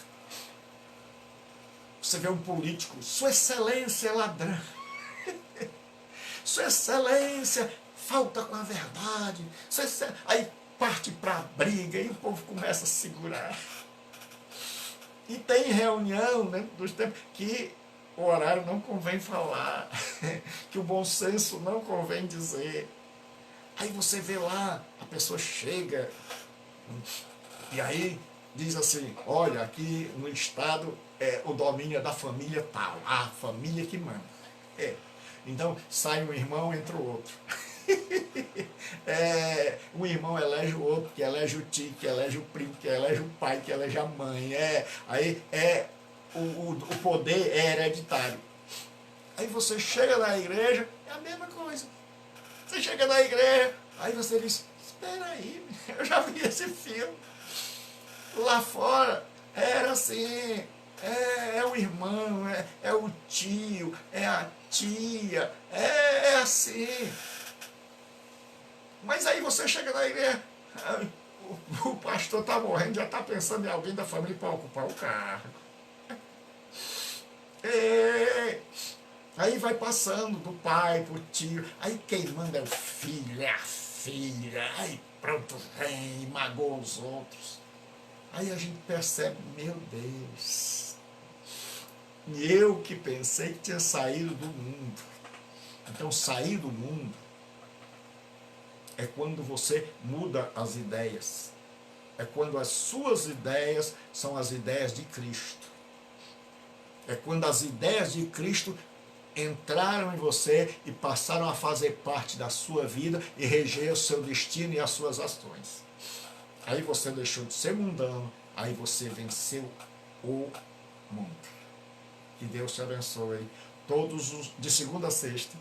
Você vê um político, Sua Excelência é ladrão. Sua Excelência falta com a verdade. Aí parte para a briga e o povo começa a segurar. E tem reunião dentro dos tempos que o horário não convém falar, que o bom senso não convém dizer. Aí você vê lá, a pessoa chega e aí diz assim, olha, aqui no estado o domínio é da família tal, a família que manda. Então sai um irmão, entra o outro. Um irmão elege o outro, que elege o tio, que elege o primo, que elege o pai, que elege a mãe. Aí o poder é hereditário. Aí você chega na igreja, é a mesma coisa. Você chega na igreja, aí você diz, espera aí, eu já vi esse filme. Lá fora era assim, é o irmão, é o tio, é a tia, é assim. Mas aí você chega na igreja, o pastor está morrendo, já está pensando em alguém da família para ocupar o cargo. Aí vai passando do pai pro tio, aí quem manda é o filho, é a filha, aí pronto, vem e magoa os outros. Aí a gente percebe, meu Deus, eu que pensei que tinha saído do mundo. Então sair do mundo é quando você muda as ideias. É quando as suas ideias são as ideias de Cristo. É quando as ideias de Cristo entraram em você e passaram a fazer parte da sua vida e reger o seu destino e as suas ações. Aí você deixou de ser mundano, aí você venceu o mundo. Que Deus te abençoe. Todos de segunda a sexta,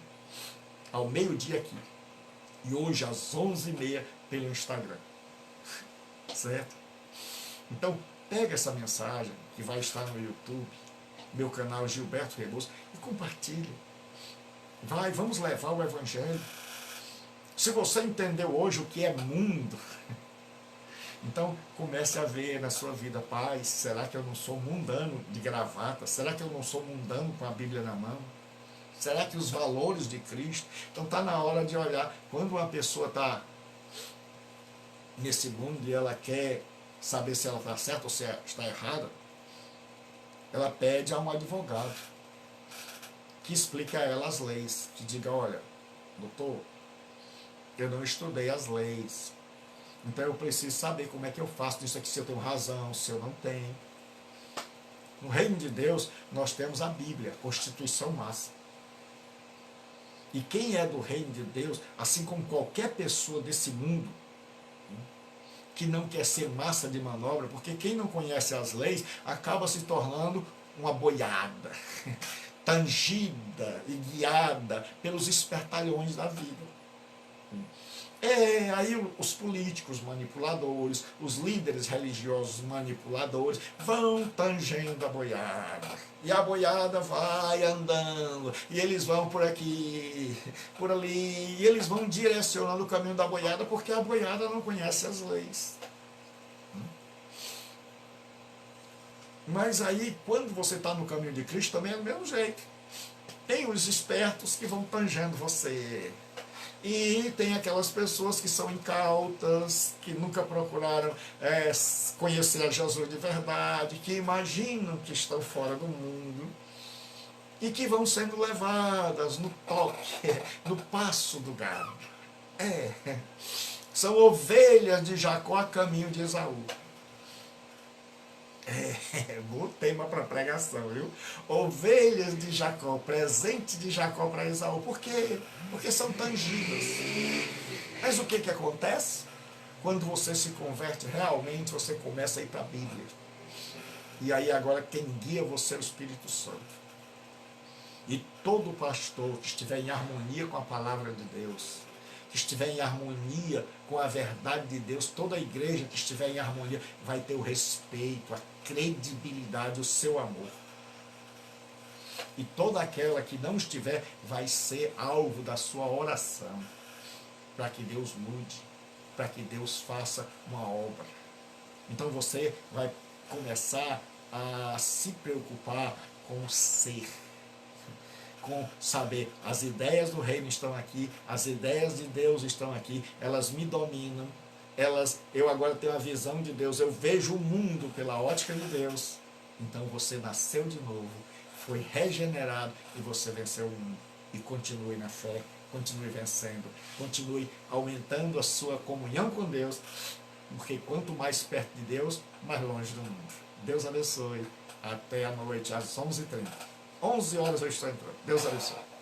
ao meio-dia aqui. E hoje às 11h30 pelo Instagram. Certo? Então, pega essa mensagem que vai estar no YouTube, meu canal Gilberto Rebouças, e compartilhe. Vamos levar o Evangelho. Se você entendeu hoje o que é mundo, então comece a ver na sua vida, pai, será que eu não sou mundano de gravata? Será que eu não sou mundano com a Bíblia na mão? Será que os valores de Cristo? Então está na hora de olhar. Quando uma pessoa está nesse mundo e ela quer saber se ela está certa ou se está errada, ela pede a um advogado que explique a ela as leis, que diga, olha, doutor, eu não estudei as leis, então eu preciso saber como é que eu faço isso aqui, se eu tenho razão, se eu não tenho. No reino de Deus, nós temos a Bíblia, a Constituição máxima. E quem é do reino de Deus, assim como qualquer pessoa desse mundo, que não quer ser massa de manobra, porque quem não conhece as leis acaba se tornando uma boiada, tangida e guiada pelos espertalhões da vida. Aí os políticos manipuladores, os líderes religiosos manipuladores vão tangendo a boiada. E a boiada vai andando, e eles vão por aqui, por ali, e eles vão direcionando o caminho da boiada, porque a boiada não conhece as leis. Mas aí, quando você está no caminho de Cristo, também é do mesmo jeito. Tem os espertos que vão tangendo você. E tem aquelas pessoas que são incautas, que nunca procuraram conhecer a Jesus de verdade, que imaginam que estão fora do mundo e que vão sendo levadas no toque, no passo do gado. São ovelhas de Jacó a caminho de Esaú. Bom tema para pregação, viu? Ovelhas de Jacó, presente de Jacó para Esaú. Por quê? Porque são tangidas. Mas o que acontece? Quando você se converte realmente, você começa a ir para a Bíblia. E aí agora quem guia você é o Espírito Santo. E todo pastor que estiver em harmonia com a palavra de Deus, que estiver em harmonia com a verdade de Deus, toda a igreja que estiver em harmonia vai ter o respeito, a credibilidade, o seu amor. E toda aquela que não estiver vai ser alvo da sua oração, para que Deus mude, para que Deus faça uma obra. Então você vai começar a se preocupar com o ser, com saber, as ideias do reino estão aqui, as ideias de Deus estão aqui, elas me dominam, eu agora tenho a visão de Deus, eu vejo o mundo pela ótica de Deus. Então você nasceu de novo, foi regenerado e você venceu o mundo. E continue na fé, continue vencendo, continue aumentando a sua comunhão com Deus, porque quanto mais perto de Deus, mais longe do mundo. Deus abençoe. Até a noite, às 11h30. 11 horas eu estou entrando. Deus abençoe.